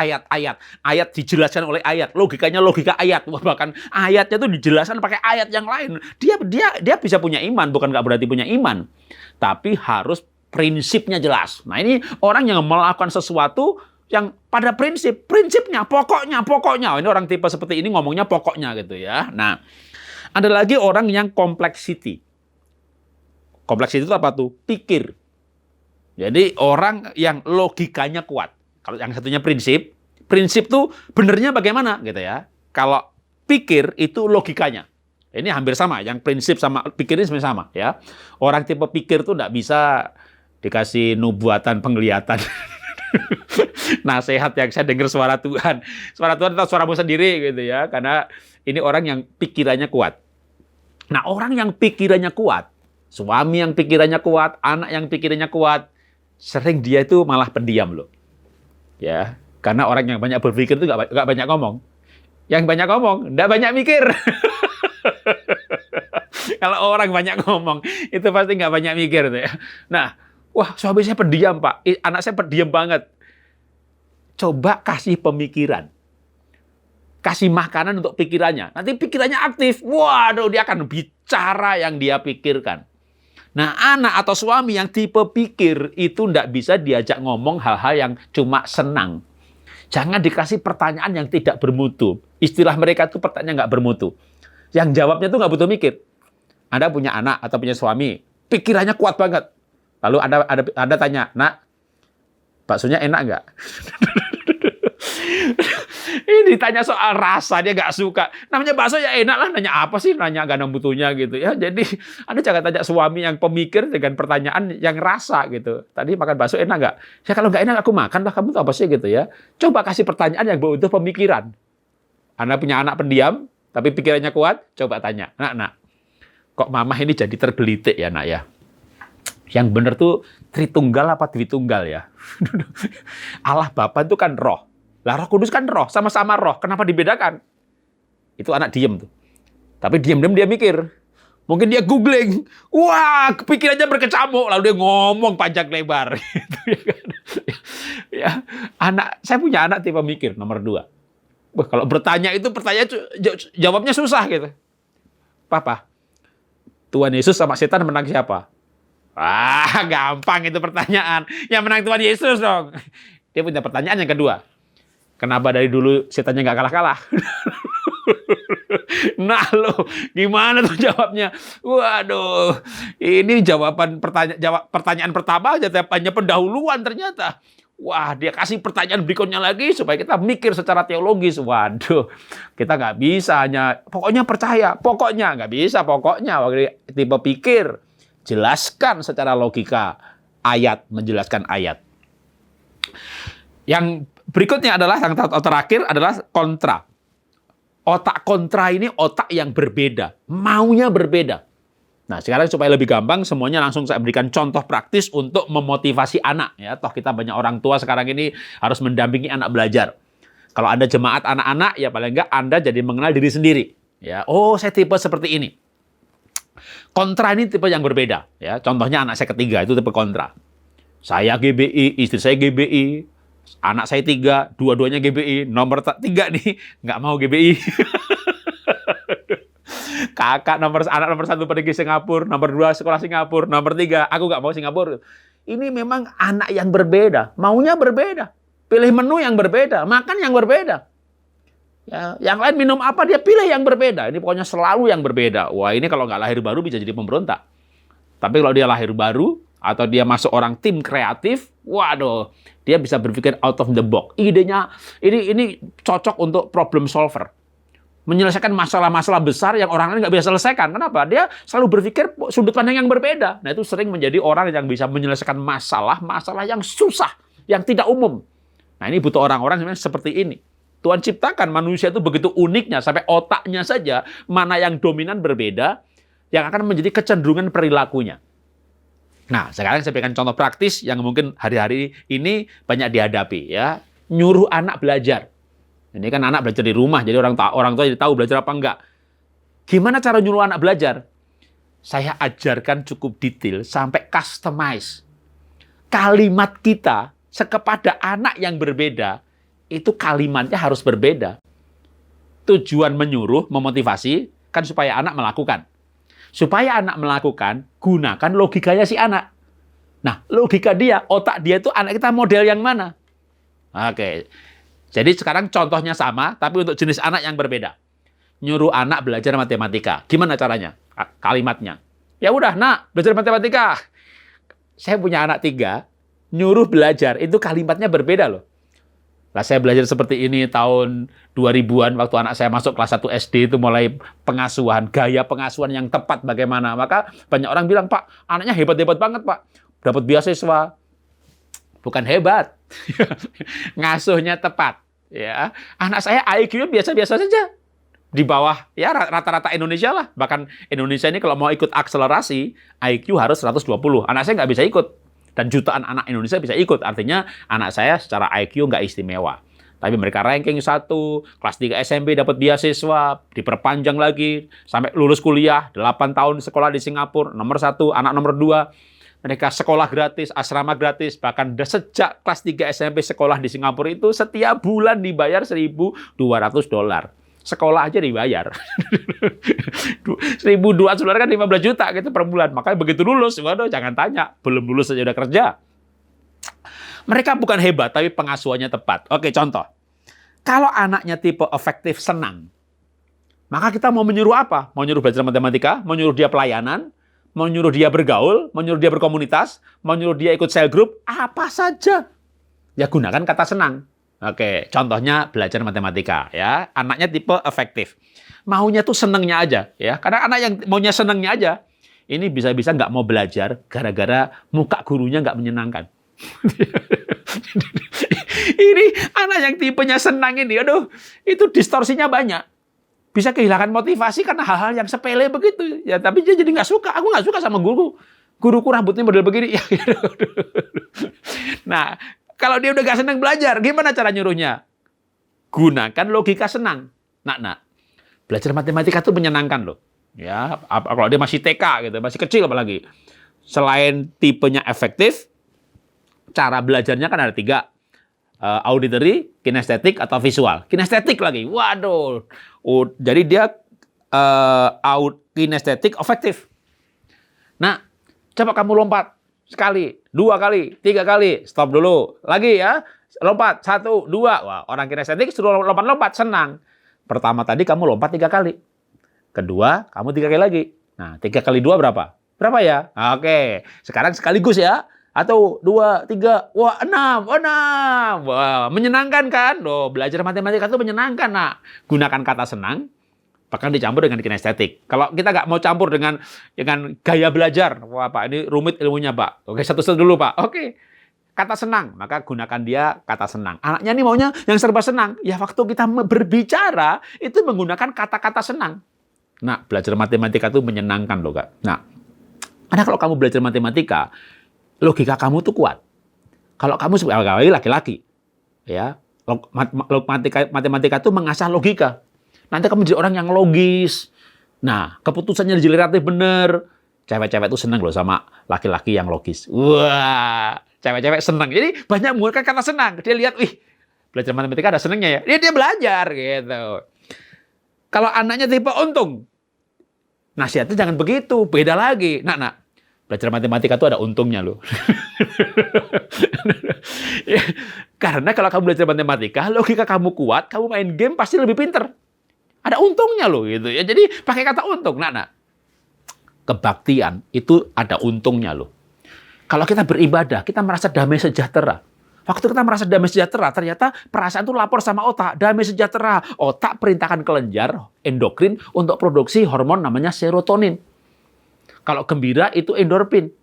Speaker 3: Ayat dijelaskan oleh ayat. Logikanya logika ayat. Bahkan ayatnya itu dijelaskan pakai ayat yang lain. Dia bisa punya iman, bukan nggak berarti punya iman. Tapi harus prinsipnya jelas. Nah, ini orang yang melakukan sesuatu yang pada prinsipnya, pokoknya. Ini orang tipe seperti ini ngomongnya pokoknya gitu ya. Nah, ada lagi orang yang complexity. Complexity itu apa tuh? Pikir. Jadi orang yang logikanya kuat. Kalau yang satunya prinsip tuh benernya bagaimana gitu ya. Kalau pikir itu logikanya. Ini hampir sama, yang prinsip sama pikir ini sebenarnya sama ya. Orang tipe pikir tuh nggak bisa dikasih nubuatan penglihatan. Nasihat yang saya dengar suara Tuhan. Suara Tuhan atau suaramu sendiri gitu ya. Karena ini orang yang pikirannya kuat. Nah, orang yang pikirannya kuat, suami yang pikirannya kuat, anak yang pikirannya kuat, sering dia itu malah pendiam loh. Ya, karena orang yang banyak berpikir itu nggak banyak ngomong. Yang banyak ngomong, nggak banyak mikir. Kalau orang banyak ngomong, itu pasti nggak banyak mikir tuh ya. Nah, wah, suami saya pendiam, Pak. Anak saya pendiam banget. Coba kasih pemikiran. Kasih makanan untuk pikirannya. Nanti pikirannya aktif. Waduh, dia akan bicara yang dia pikirkan. Nah, anak atau suami yang tipe pikir itu nggak bisa diajak ngomong hal-hal yang cuma senang. Jangan dikasih pertanyaan yang tidak bermutu. Istilah mereka itu pertanyaan nggak bermutu. Yang jawabnya itu nggak butuh mikir. Anda punya anak atau punya suami, pikirannya kuat banget. Lalu Anda tanya, "Nak, baksonya enak nggak?" Ini ditanya soal rasa, dia nggak suka. Namanya bakso ya enak lah, nanya apa sih? Nanya nggak ada butuhnya gitu ya. Jadi Anda jangan tanya suami yang pemikir dengan pertanyaan yang rasa gitu. Tadi makan bakso enak nggak? Ya kalau nggak enak aku makan lah, kamu tuh apa sih gitu ya. Coba kasih pertanyaan yang butuh pemikiran. Anda punya anak pendiam, tapi pikirannya kuat, coba tanya. Nak, kok mamah ini jadi tergelitik ya, nak ya? Yang benar tuh Tritunggal apa Dwitunggal ya? Allah Bapa itu kan roh. Lah Roh Kudus kan roh, sama-sama roh. Kenapa dibedakan? Itu anak diem tuh. Tapi diem-diem dia mikir. Mungkin dia googling. Wah, pikirannya berkecamuk. Lalu dia ngomong panjang lebar. Ya, saya punya anak tipe mikir, nomor 2. Wah, kalau bertanya itu pertanyaan jawabnya susah gitu. Papa, Tuhan Yesus sama setan menang siapa? Gampang itu pertanyaan. Yang menang Tuhan Yesus dong. Dia punya pertanyaan yang kedua. Kenapa dari dulu setannya nggak kalah-kalah? Nah lo, gimana tuh jawabnya? Waduh, ini pertanyaan pertama aja, hanya pendahuluan ternyata. Wah, dia kasih pertanyaan berikutnya lagi supaya kita mikir secara teologis. Waduh, kita nggak bisa hanya pokoknya percaya, pokoknya nggak bisa, pokoknya tipe pikir. Jelaskan secara logika, ayat menjelaskan ayat. Yang berikutnya adalah yang terakhir adalah kontra. Otak kontra ini otak yang berbeda, maunya berbeda. Nah, sekarang supaya lebih gampang, semuanya langsung saya berikan contoh praktis untuk memotivasi anak. Ya, toh kita banyak orang tua sekarang ini harus mendampingi anak belajar. Kalau Anda jemaat anak-anak, ya paling enggak Anda jadi mengenal diri sendiri. Ya, oh saya tipe seperti ini. Kontra ini tipe yang berbeda. Ya, contohnya anak saya ketiga itu tipe kontra. Saya GBI, istri saya GBI, anak saya 3, dua-duanya GBI. Nomor 3 nih nggak mau GBI. Kakak anak nomor 1 pergi Singapura, nomor 2 sekolah Singapura, nomor 3 aku nggak mau Singapura. Ini memang anak yang berbeda, maunya berbeda, pilih menu yang berbeda, makan yang berbeda. Ya, yang lain minum apa dia pilih yang berbeda. Ini pokoknya selalu yang berbeda. Wah, ini kalau nggak lahir baru bisa jadi pemberontak. Tapi kalau dia lahir baru atau dia masuk orang tim kreatif, waduh, dia bisa berpikir out of the box. Idenya ini cocok untuk problem solver. Menyelesaikan masalah-masalah besar yang orang lain nggak bisa selesaikan. Kenapa? Dia selalu berpikir sudut pandang yang berbeda. Nah, itu sering menjadi orang yang bisa menyelesaikan masalah yang susah, yang tidak umum. Nah, ini butuh orang-orang yang seperti ini. Tuhan ciptakan manusia itu begitu uniknya, sampai otaknya saja mana yang dominan berbeda, yang akan menjadi kecenderungan perilakunya. Nah, sekarang saya berikan contoh praktis yang mungkin hari-hari ini banyak dihadapi, ya. Nyuruh anak belajar. Ini kan anak belajar di rumah, jadi orang tua jadi tahu belajar apa enggak. Gimana cara nyuruh anak belajar? Saya ajarkan cukup detail sampai customize. Kalimat kita kepada anak yang berbeda, itu kalimatnya harus berbeda. Tujuan menyuruh, memotivasi, kan supaya anak melakukan. Supaya anak melakukan, gunakan logikanya si anak. Nah, logika dia, otak dia itu anak kita model yang mana? Oke. Jadi sekarang contohnya sama, tapi untuk jenis anak yang berbeda. Nyuruh anak belajar matematika. Gimana caranya? Kalimatnya. Ya udah, nak, belajar matematika. Saya punya anak 3, nyuruh belajar, itu kalimatnya berbeda loh. Lah saya belajar seperti ini tahun 2000-an, waktu anak saya masuk kelas 1 SD itu mulai pengasuhan, gaya pengasuhan yang tepat bagaimana. Maka banyak orang bilang, Pak, anaknya hebat-hebat banget, Pak. Dapat beasiswa. Bukan hebat. Ngasuhnya tepat. Ya, anak saya IQ-nya biasa-biasa saja. Di bawah, ya rata-rata Indonesia lah. Bahkan Indonesia ini kalau mau ikut akselerasi, IQ harus 120. Anak saya nggak bisa ikut. Dan jutaan anak Indonesia bisa ikut. Artinya anak saya secara IQ nggak istimewa. Tapi mereka ranking 1, kelas 3 SMP dapat beasiswa, diperpanjang lagi, sampai lulus kuliah, 8 tahun sekolah di Singapura, nomor 1, anak nomor 2. Mereka sekolah gratis, asrama gratis, bahkan sejak kelas 3 SMP sekolah di Singapura itu setiap bulan dibayar $1.200. Sekolah aja dibayar. $1.200 kan 15 juta gitu per bulan. Makanya begitu lulus, waduh jangan tanya, belum lulus saja udah kerja. Mereka bukan hebat, tapi pengasuhannya tepat. Oke, contoh. Kalau anaknya tipe efektif senang, maka kita mau menyuruh apa? Mau nyuruh belajar matematika, mau nyuruh dia pelayanan, mau nyuruh dia bergaul, mau nyuruh dia berkomunitas, mau nyuruh dia ikut cell group, apa saja. Ya gunakan kata senang. Oke, contohnya belajar matematika ya. Anaknya tipe efektif. Maunya tuh senengnya aja ya. Karena anak yang maunya senengnya aja, ini bisa-bisa nggak mau belajar gara-gara muka gurunya nggak menyenangkan. Ini anak yang tipenya senang ini, aduh, itu distorsinya banyak. Bisa kehilangan motivasi karena hal-hal yang sepele begitu. Ya, tapi dia jadi nggak suka. Aku nggak suka sama guru. Guruku rambutnya model begini. Ya, gitu. Nah, kalau dia udah nggak senang belajar, gimana cara nyuruhnya? Gunakan logika senang. Nak, belajar matematika itu menyenangkan loh. Ya, kalau dia masih TK gitu, masih kecil apalagi. Selain tipenya efektif, cara belajarnya kan ada 3. Auditory, kinestetik, atau visual. Kinestetik lagi, waduh. Jadi dia kinestetik efektif. Nah, coba kamu lompat. Sekali, 2 kali, 3 kali. Stop dulu. Lagi ya. Lompat, 1, 2. Wah, orang kinestetik suruh lompat-lompat, senang. Pertama tadi kamu lompat 3 kali. Kedua, kamu 3 kali lagi. Nah, 3 kali 2 berapa? Berapa ya? Oke. Sekarang sekaligus ya. 1, 2, 3, wah 6. Wah, menyenangkan kan? Loh, belajar matematika itu menyenangkan, nak. Gunakan kata senang, bahkan dicampur dengan kinestetik. Kalau kita nggak mau campur dengan gaya belajar, wah Pak, ini rumit ilmunya Pak. Oke, satu-satu dulu Pak. Oke, kata senang, maka gunakan dia kata senang. Anaknya ini maunya yang serba senang. Ya waktu kita berbicara, itu menggunakan kata-kata senang. Nah, belajar matematika itu menyenangkan loh, Kak. Nah, karena kalau kamu belajar matematika, logika kamu tuh kuat. Kalau kamu sebagai laki-laki, ya, matematika itu mengasah logika. Nanti kamu jadi orang yang logis. Nah, keputusannya jadi relatif benar. Cewek-cewek itu senang loh sama laki-laki yang logis. Wah, cewek-cewek senang. Jadi banyak menggunakan kata senang. Dia lihat, wih, belajar matematika ada senangnya ya. Dia belajar gitu. Kalau anaknya tipe untung, nasihatnya jangan begitu. Beda lagi. Nak. Belajar matematika itu ada untungnya loh. Karena kalau kamu belajar matematika, logika kamu kuat, kamu main game pasti lebih pinter. Ada untungnya loh gitu ya. Jadi pakai kata untung. Nak. Kebaktian itu ada untungnya loh. Kalau kita beribadah, kita merasa damai sejahtera. Waktu kita merasa damai sejahtera, ternyata perasaan itu lapor sama otak. Damai sejahtera. Otak perintahkan kelenjar endokrin untuk produksi hormon namanya serotonin. Kalau gembira itu endorfin.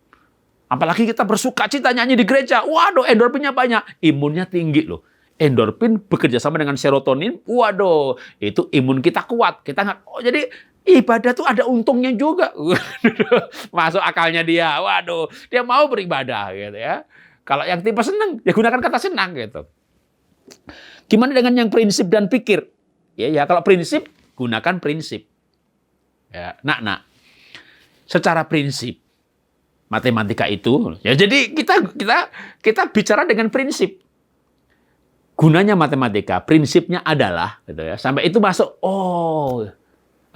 Speaker 3: Apalagi kita bersuka cita nyanyi di gereja. Waduh, endorfinnya banyak. Imunnya tinggi loh. Endorfin bekerja sama dengan serotonin. Waduh, itu imun kita kuat. Kita nggak. Oh, jadi ibadah tuh ada untungnya juga. Masuk akalnya dia. Waduh, dia mau beribadah gitu ya. Kalau yang tipe senang, ya gunakan kata senang gitu. Gimana dengan yang prinsip dan pikir? Ya kalau prinsip, gunakan prinsip. Ya, nak. Secara prinsip, matematika itu, ya jadi kita bicara dengan prinsip. Gunanya matematika, prinsipnya adalah, gitu ya. Sampai itu masuk, oke,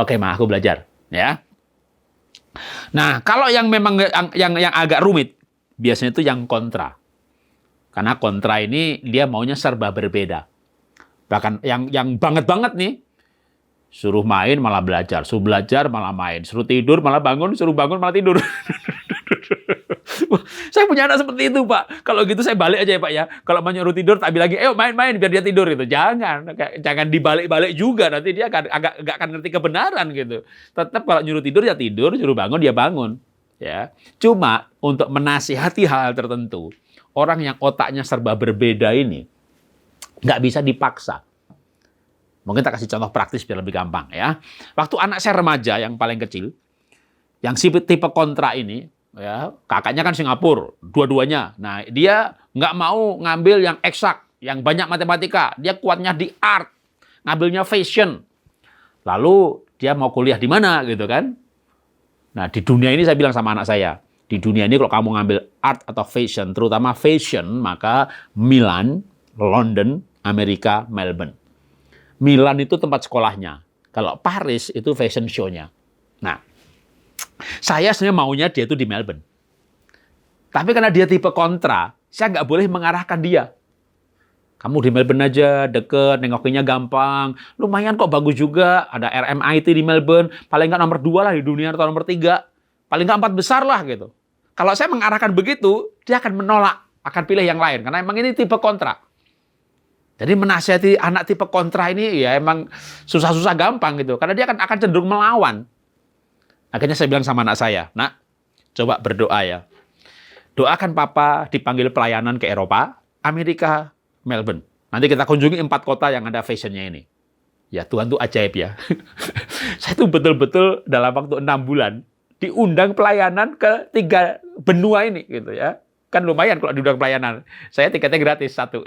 Speaker 3: aku belajar, ya. Nah, kalau yang memang yang agak rumit, biasanya itu yang kontra. Karena kontra ini dia maunya serba berbeda. Bahkan yang banget nih, suruh main malah belajar, suruh belajar malah main, suruh tidur malah bangun, suruh bangun malah tidur. Saya punya anak seperti itu, Pak. Kalau gitu saya balik aja ya, Pak ya. Kalau mau nyuruh tidur, tak bilang lagi, ayo main-main biar dia tidur gitu. Jangan dibalik-balik juga, nanti dia agak akan ngerti kebenaran gitu. Tetap kalau nyuruh tidur ya tidur, nyuruh bangun dia bangun. Ya. Cuma untuk menasihati hal-hal tertentu, orang yang otaknya serba berbeda ini nggak bisa dipaksa. Mungkin tak kasih contoh praktis biar lebih gampang ya. Waktu anak saya remaja yang paling kecil, yang tipe kontra ini, ya kakaknya kan Singapura, dua-duanya. Nah dia nggak mau ngambil yang eksak, yang banyak matematika. Dia kuatnya di art, ngambilnya fashion. Lalu dia mau kuliah di mana gitu kan? Nah di dunia ini saya bilang sama anak saya, di dunia ini kalau kamu ngambil art atau fashion, terutama fashion, maka Milan, London, Amerika, Melbourne. Milan itu tempat sekolahnya. Kalau Paris itu fashion show-nya. Nah, saya sebenarnya maunya dia itu di Melbourne. Tapi karena dia tipe kontra, saya nggak boleh mengarahkan dia. Kamu di Melbourne aja, deket, nengokinnya gampang. Lumayan kok bagus juga. Ada RMIT di Melbourne. Paling nggak nomor 2 lah di dunia atau nomor 3. Paling nggak 4 besar lah gitu. Kalau saya mengarahkan begitu, dia akan menolak. Akan pilih yang lain. Karena emang ini tipe kontra. Jadi menasihati anak tipe kontra ini ya emang susah-susah gampang gitu. Karena dia akan cenderung melawan. Akhirnya saya bilang sama anak saya, nak, coba berdoa ya. Doakan papa dipanggil pelayanan ke Eropa, Amerika, Melbourne. Nanti kita kunjungi 4 kota yang ada fashionnya ini. Ya Tuhan tuh ajaib ya. Saya tuh betul-betul dalam waktu 6 bulan diundang pelayanan ke 3 benua ini gitu ya. Kan lumayan kalau diundang pelayanan. Saya tiketnya gratis 1.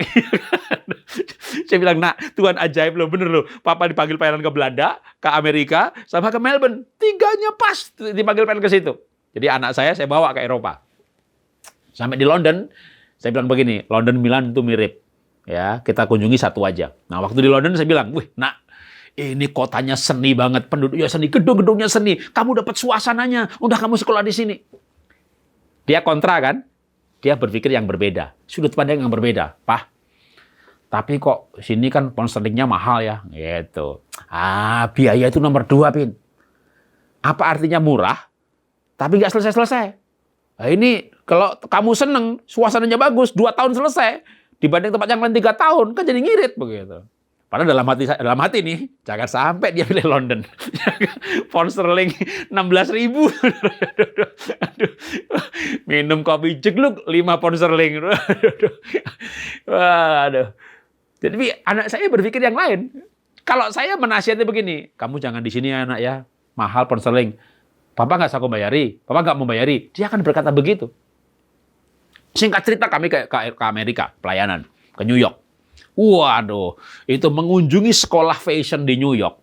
Speaker 3: Saya bilang, nak, Tuhan ajaib loh, bener loh. Papa dipanggil pelayanan ke Belanda, ke Amerika, sama ke Melbourne. 3-nya pas dipanggil pelayanan ke situ. Jadi anak saya bawa ke Eropa. Sampai di London, saya bilang begini, London, Milan itu mirip. Ya, kita kunjungi 1 aja. Nah, waktu di London saya bilang, wih, nak, ini kotanya seni banget, penduduknya seni, gedung-gedungnya seni. Kamu dapat suasananya, udah kamu sekolah di sini. Dia kontra kan? Dia berpikir yang berbeda, sudut pandang yang berbeda. Pak, tapi kok sini kan pound sterlingnya mahal ya, gitu. Biaya itu nomor 2, Pin. Apa artinya murah, tapi nggak selesai-selesai? Nah, ini kalau kamu seneng, suasananya bagus, 2 tahun selesai. Dibanding tempat yang lain 3 tahun, kan jadi ngirit begitu. Padahal dalam hati nih, jangan sampai dia pilih London. Pound sterling 16.000. Aduh, minum kopi jegluk 5 pound sterling. Waduh. Jadi anak saya berpikir yang lain. Kalau saya menasihati begini, kamu jangan di sini ya anak ya, mahal pound sterling. Papa nggak sanggup bayari, papa nggak mau bayari. Dia akan berkata begitu. Singkat cerita kami ke Amerika, pelayanan, ke New York. Waduh, itu mengunjungi sekolah fashion di New York.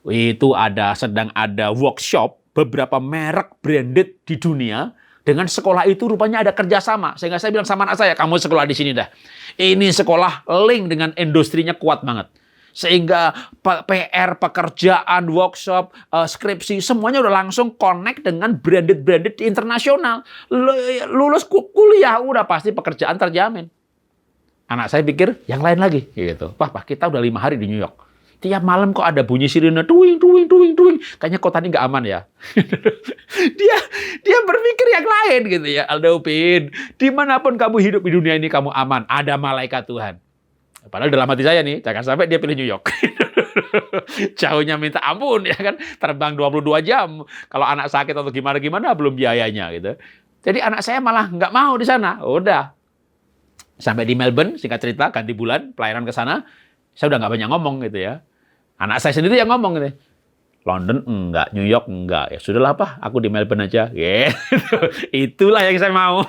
Speaker 3: Itu sedang ada workshop, beberapa merek branded di dunia. Dengan sekolah itu rupanya ada kerjasama. Sehingga saya bilang sama anak saya, kamu sekolah di sini dah. Ini sekolah link dengan industrinya kuat banget. Sehingga PR, pekerjaan, workshop, skripsi, semuanya udah langsung connect dengan branded internasional. Lulus kuliah, udah pasti pekerjaan terjamin. Anak saya pikir yang lain lagi. Gitu. Pak, kita udah 5 hari di New York. tiap malam kok ada bunyi sirine, tuing, tuing, tuing, tuing. Kayaknya kota ini nggak aman ya. dia berpikir yang lain gitu ya. Aldo Upin, dimanapun kamu hidup di dunia ini kamu aman. Ada malaikat Tuhan. Padahal dalam hati saya nih, jangan sampai dia pilih New York. Jauhnya minta ampun ya kan, terbang 22 jam. Kalau anak sakit atau gimana-gimana belum biayanya gitu. Jadi anak saya malah nggak mau di sana. Udah. Sampai di Melbourne, singkat cerita, ganti bulan, pelayanan ke sana, saya udah nggak banyak ngomong gitu ya. Anak saya sendiri yang ngomong gitu. London enggak, New York enggak. Ya sudahlah Pak, aku di Melbourne aja. Gitu. Itulah yang saya mau.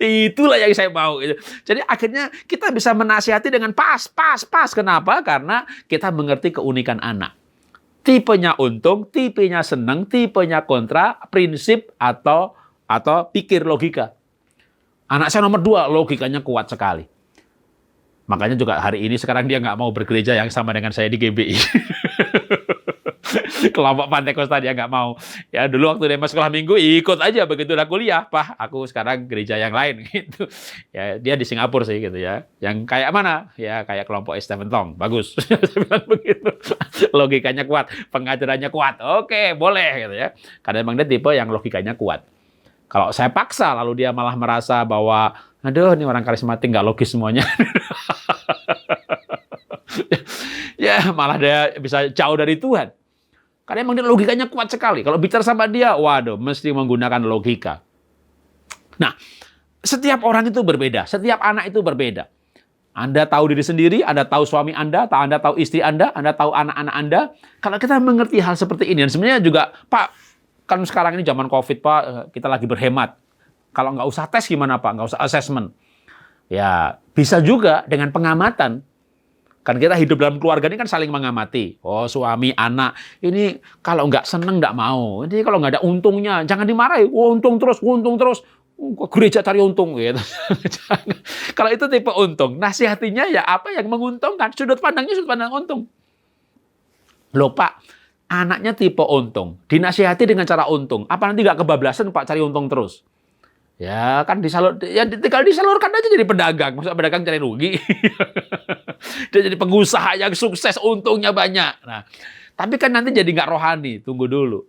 Speaker 3: Itulah yang saya mau. Jadi akhirnya kita bisa menasihati dengan pas. Kenapa? Karena kita mengerti keunikan anak. Tipenya untung, tipenya senang, tipenya kontra, prinsip atau pikir logika. Anak saya nomor 2, logikanya kuat sekali. Makanya juga hari ini sekarang dia nggak mau bergereja yang sama dengan saya di GBI. Kelompok Pantekosta dia nggak mau. Ya dulu waktu dia masuk sekolah minggu ikut aja, begitu udah kuliah, Pak, aku sekarang gereja yang lain gitu. Ya dia di Singapura sih gitu ya. Yang kayak mana? Ya kayak kelompok Stephen Tong, bagus. Saya bilang begitu. Logikanya kuat, pengajarannya kuat. Oke, boleh gitu ya. Karena memang dia tipe yang logikanya kuat. Kalau saya paksa lalu dia malah merasa bahwa aduh, ini orang karismatik nggak logis semuanya. Ya, malah dia bisa jauh dari Tuhan. Karena emang dia logikanya kuat sekali. Kalau bicara sama dia, waduh, mesti menggunakan logika. Nah, setiap orang itu berbeda. Setiap anak itu berbeda. Anda tahu diri sendiri, Anda tahu suami Anda tahu istri Anda tahu anak-anak Anda. Kalau kita mengerti hal seperti ini, dan sebenarnya juga, Pak, kan sekarang ini zaman COVID, Pak, kita lagi berhemat. Kalau nggak usah tes gimana, Pak? Nggak usah assessment. Ya, bisa juga dengan pengamatan. Kan kita hidup dalam keluarga ini kan saling mengamati. Oh, suami, anak. Ini kalau nggak seneng, nggak mau. Ini kalau nggak ada untungnya, jangan dimarahi. Oh, untung terus. Gereja cari untung. Gitu. Kalau itu tipe untung. Nasihatinya ya apa yang menguntungkan. Sudut pandangnya sudut pandang untung. Loh, Pak, anaknya tipe untung. Dinasihati dengan cara untung. Apa nanti nggak kebablasan, Pak, cari untung terus? Ya kan tinggal disalurkan aja jadi pedagang. Masa pedagang cari rugi? Dia jadi pengusaha yang sukses, untungnya banyak. Nah, tapi kan nanti jadi nggak rohani. Tunggu dulu.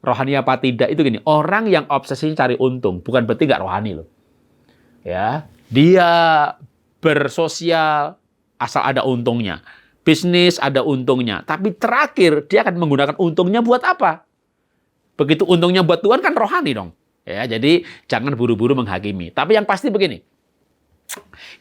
Speaker 3: Rohani apa tidak itu gini. Orang yang obsesinya cari untung bukan berarti nggak rohani loh. Ya, dia bersosial asal ada untungnya. Bisnis ada untungnya. Tapi terakhir dia akan menggunakan untungnya buat apa? Begitu untungnya buat Tuhan kan rohani dong. Ya, jadi jangan buru-buru menghakimi. Tapi yang pasti begini,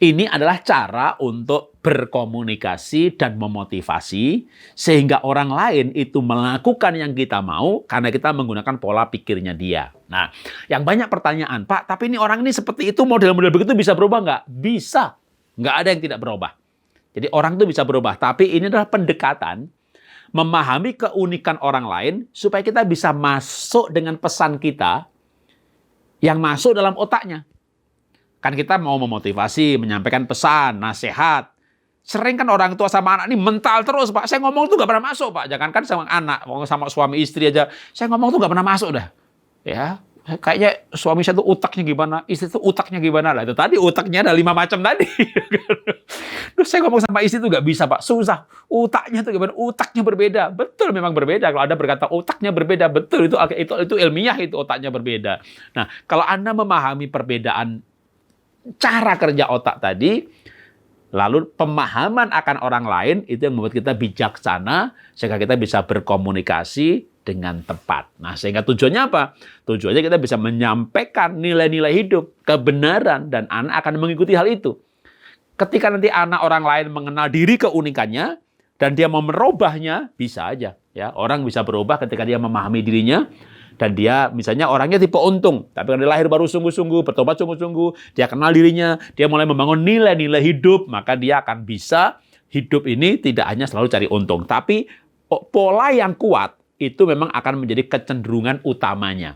Speaker 3: ini adalah cara untuk berkomunikasi dan memotivasi sehingga orang lain itu melakukan yang kita mau karena kita menggunakan pola pikirnya dia. Nah, yang banyak pertanyaan, Pak, tapi ini orang ini seperti itu, model-model begitu bisa berubah nggak? Bisa. Nggak ada yang tidak berubah. Jadi orang itu bisa berubah. Tapi ini adalah pendekatan memahami keunikan orang lain supaya kita bisa masuk dengan pesan kita yang masuk dalam otaknya. Kan kita mau memotivasi, menyampaikan pesan, nasihat. Sering kan orang tua sama anak ini mental terus, Pak. Saya ngomong tuh gak pernah masuk, Pak. Jangankan sama anak, sama suami istri aja. Saya ngomong tuh gak pernah masuk dah. Ya, kayaknya suami saya tuh otaknya gimana, istri tuh otaknya gimana. Lah itu tadi otaknya ada 5 macam tadi. Terus saya ngomong sama istri tuh gak bisa, Pak. Susah. Otaknya tuh gimana? Otaknya berbeda. Betul, memang berbeda. Kalau Anda berkata otaknya berbeda, betul itu ilmiah, itu otaknya berbeda. Nah, kalau Anda memahami perbedaan cara kerja otak tadi, lalu pemahaman akan orang lain itu yang membuat kita bijaksana sehingga kita bisa berkomunikasi dengan tepat. Nah, sehingga tujuannya apa? Tujuannya kita bisa menyampaikan nilai-nilai hidup, kebenaran, dan anak akan mengikuti hal itu. Ketika nanti anak orang lain mengenal diri keunikannya dan dia mau merubahnya, bisa aja. Ya, orang bisa berubah ketika dia memahami dirinya dan dia misalnya orangnya tipe untung, tapi kan dia lahir baru sungguh-sungguh, bertobat sungguh-sungguh, dia kenal dirinya, dia mulai membangun nilai-nilai hidup, maka dia akan bisa hidup ini tidak hanya selalu cari untung, tapi pola yang kuat itu memang akan menjadi kecenderungan utamanya.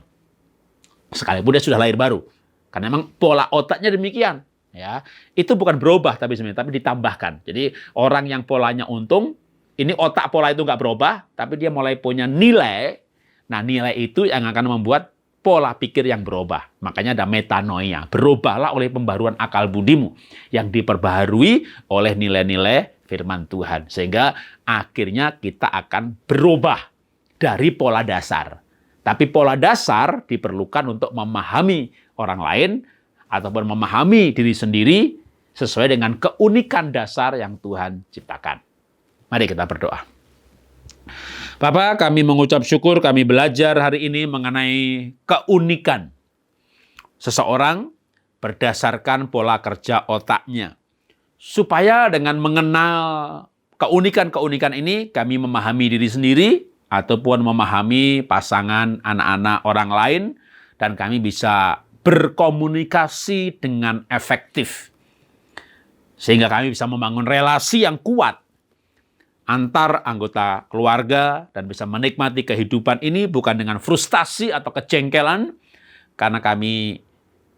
Speaker 3: Sekalipun dia sudah lahir baru. Karena memang pola otaknya demikian. Ya, itu bukan berubah tapi sebenarnya, tapi ditambahkan. Jadi orang yang polanya untung, ini otak pola itu nggak berubah, tapi dia mulai punya nilai. Nah, nilai itu yang akan membuat pola pikir yang berubah. Makanya ada metanoia. Berubahlah oleh pembaruan akal budimu yang diperbaharui oleh nilai-nilai firman Tuhan. Sehingga akhirnya kita akan berubah dari pola dasar. Tapi pola dasar diperlukan untuk memahami orang lain ataupun memahami diri sendiri sesuai dengan keunikan dasar yang Tuhan ciptakan. Mari kita berdoa. Bapa, kami mengucap syukur, kami belajar hari ini mengenai keunikan seseorang berdasarkan pola kerja otaknya. Supaya dengan mengenal keunikan-keunikan ini, kami memahami diri sendiri, ataupun memahami pasangan, anak-anak orang lain, dan kami bisa berkomunikasi dengan efektif. Sehingga kami bisa membangun relasi yang kuat antar anggota keluarga, dan bisa menikmati kehidupan ini bukan dengan frustasi atau kejengkelan, karena kami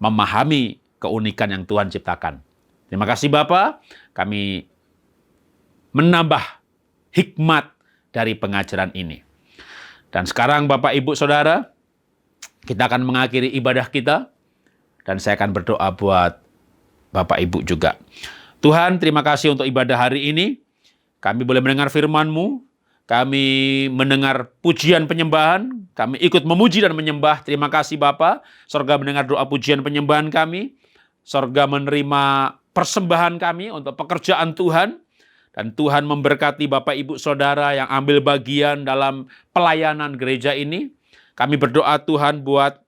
Speaker 3: memahami keunikan yang Tuhan ciptakan. Terima kasih Bapa, kami menambah hikmat dari pengajaran ini. Dan sekarang Bapak, Ibu, Saudara, kita akan mengakhiri ibadah kita, dan saya akan berdoa buat Bapak, Ibu juga. Tuhan, terima kasih untuk ibadah hari ini. Kami boleh mendengar firman-Mu, kami mendengar pujian penyembahan, kami ikut memuji dan menyembah. Terima kasih Bapa, Sorga mendengar doa pujian penyembahan kami, Sorga menerima persembahan kami untuk pekerjaan Tuhan, dan Tuhan memberkati Bapak, Ibu, Saudara yang ambil bagian dalam pelayanan gereja ini. Kami berdoa Tuhan buat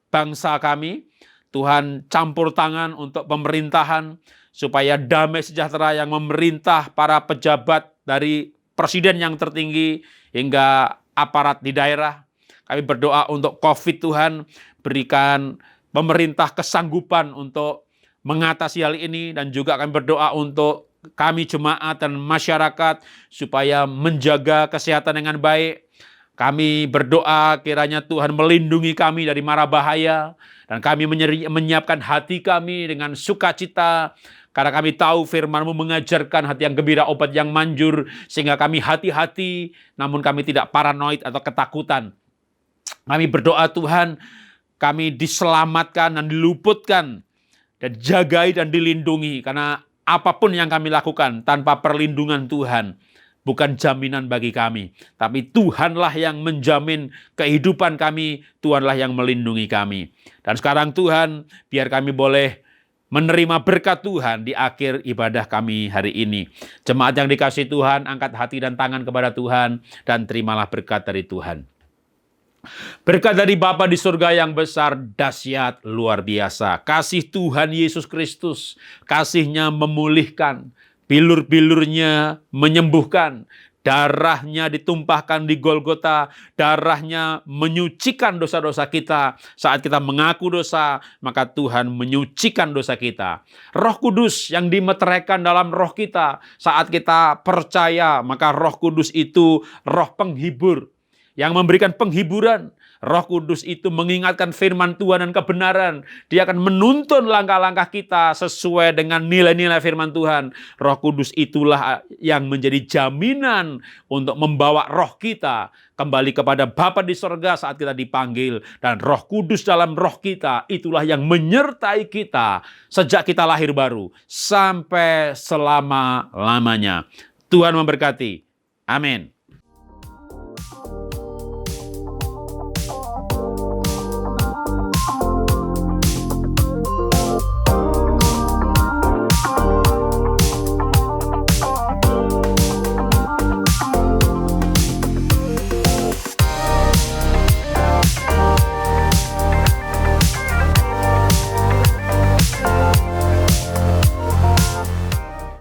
Speaker 3: bangsa kami, Tuhan campur tangan untuk pemerintahan, supaya damai sejahtera yang memerintah para pejabat dari presiden yang tertinggi hingga aparat di daerah. Kami berdoa untuk COVID, Tuhan, berikan pemerintah kesanggupan untuk mengatasi hal ini, dan juga kami berdoa untuk kami jemaat dan masyarakat supaya menjaga kesehatan dengan baik. Kami berdoa kiranya Tuhan melindungi kami dari mara bahaya, dan kami menyiapkan hati kami dengan sukacita, karena kami tahu firman-Mu mengajarkan hati yang gembira, obat yang manjur, sehingga kami hati-hati, namun kami tidak paranoid atau ketakutan. Kami berdoa Tuhan, kami diselamatkan dan diluputkan, dan jagai dan dilindungi, karena apapun yang kami lakukan tanpa perlindungan Tuhan, bukan jaminan bagi kami. Tapi Tuhanlah yang menjamin kehidupan kami, Tuhanlah yang melindungi kami. Dan sekarang Tuhan, biar kami boleh menerima berkat Tuhan di akhir ibadah kami hari ini. Jemaat yang dikasihi Tuhan, angkat hati dan tangan kepada Tuhan, dan terimalah berkat dari Tuhan. Berkat dari Bapa di surga yang besar, dahsyat, luar biasa. Kasih Tuhan Yesus Kristus, kasih-Nya memulihkan, bilur-bilurnya menyembuhkan, darah-Nya ditumpahkan di Golgota, darah-Nya menyucikan dosa-dosa kita. Saat kita mengaku dosa, maka Tuhan menyucikan dosa kita. Roh Kudus yang dimeteraikan dalam roh kita, saat kita percaya, maka Roh Kudus itu roh penghibur, yang memberikan penghiburan. Roh Kudus itu mengingatkan firman Tuhan dan kebenaran. Dia akan menuntun langkah-langkah kita sesuai dengan nilai-nilai firman Tuhan. Roh Kudus itulah yang menjadi jaminan untuk membawa roh kita kembali kepada Bapa di sorga saat kita dipanggil. Dan Roh Kudus dalam roh kita itulah yang menyertai kita sejak kita lahir baru sampai selama-lamanya. Tuhan memberkati. Amin.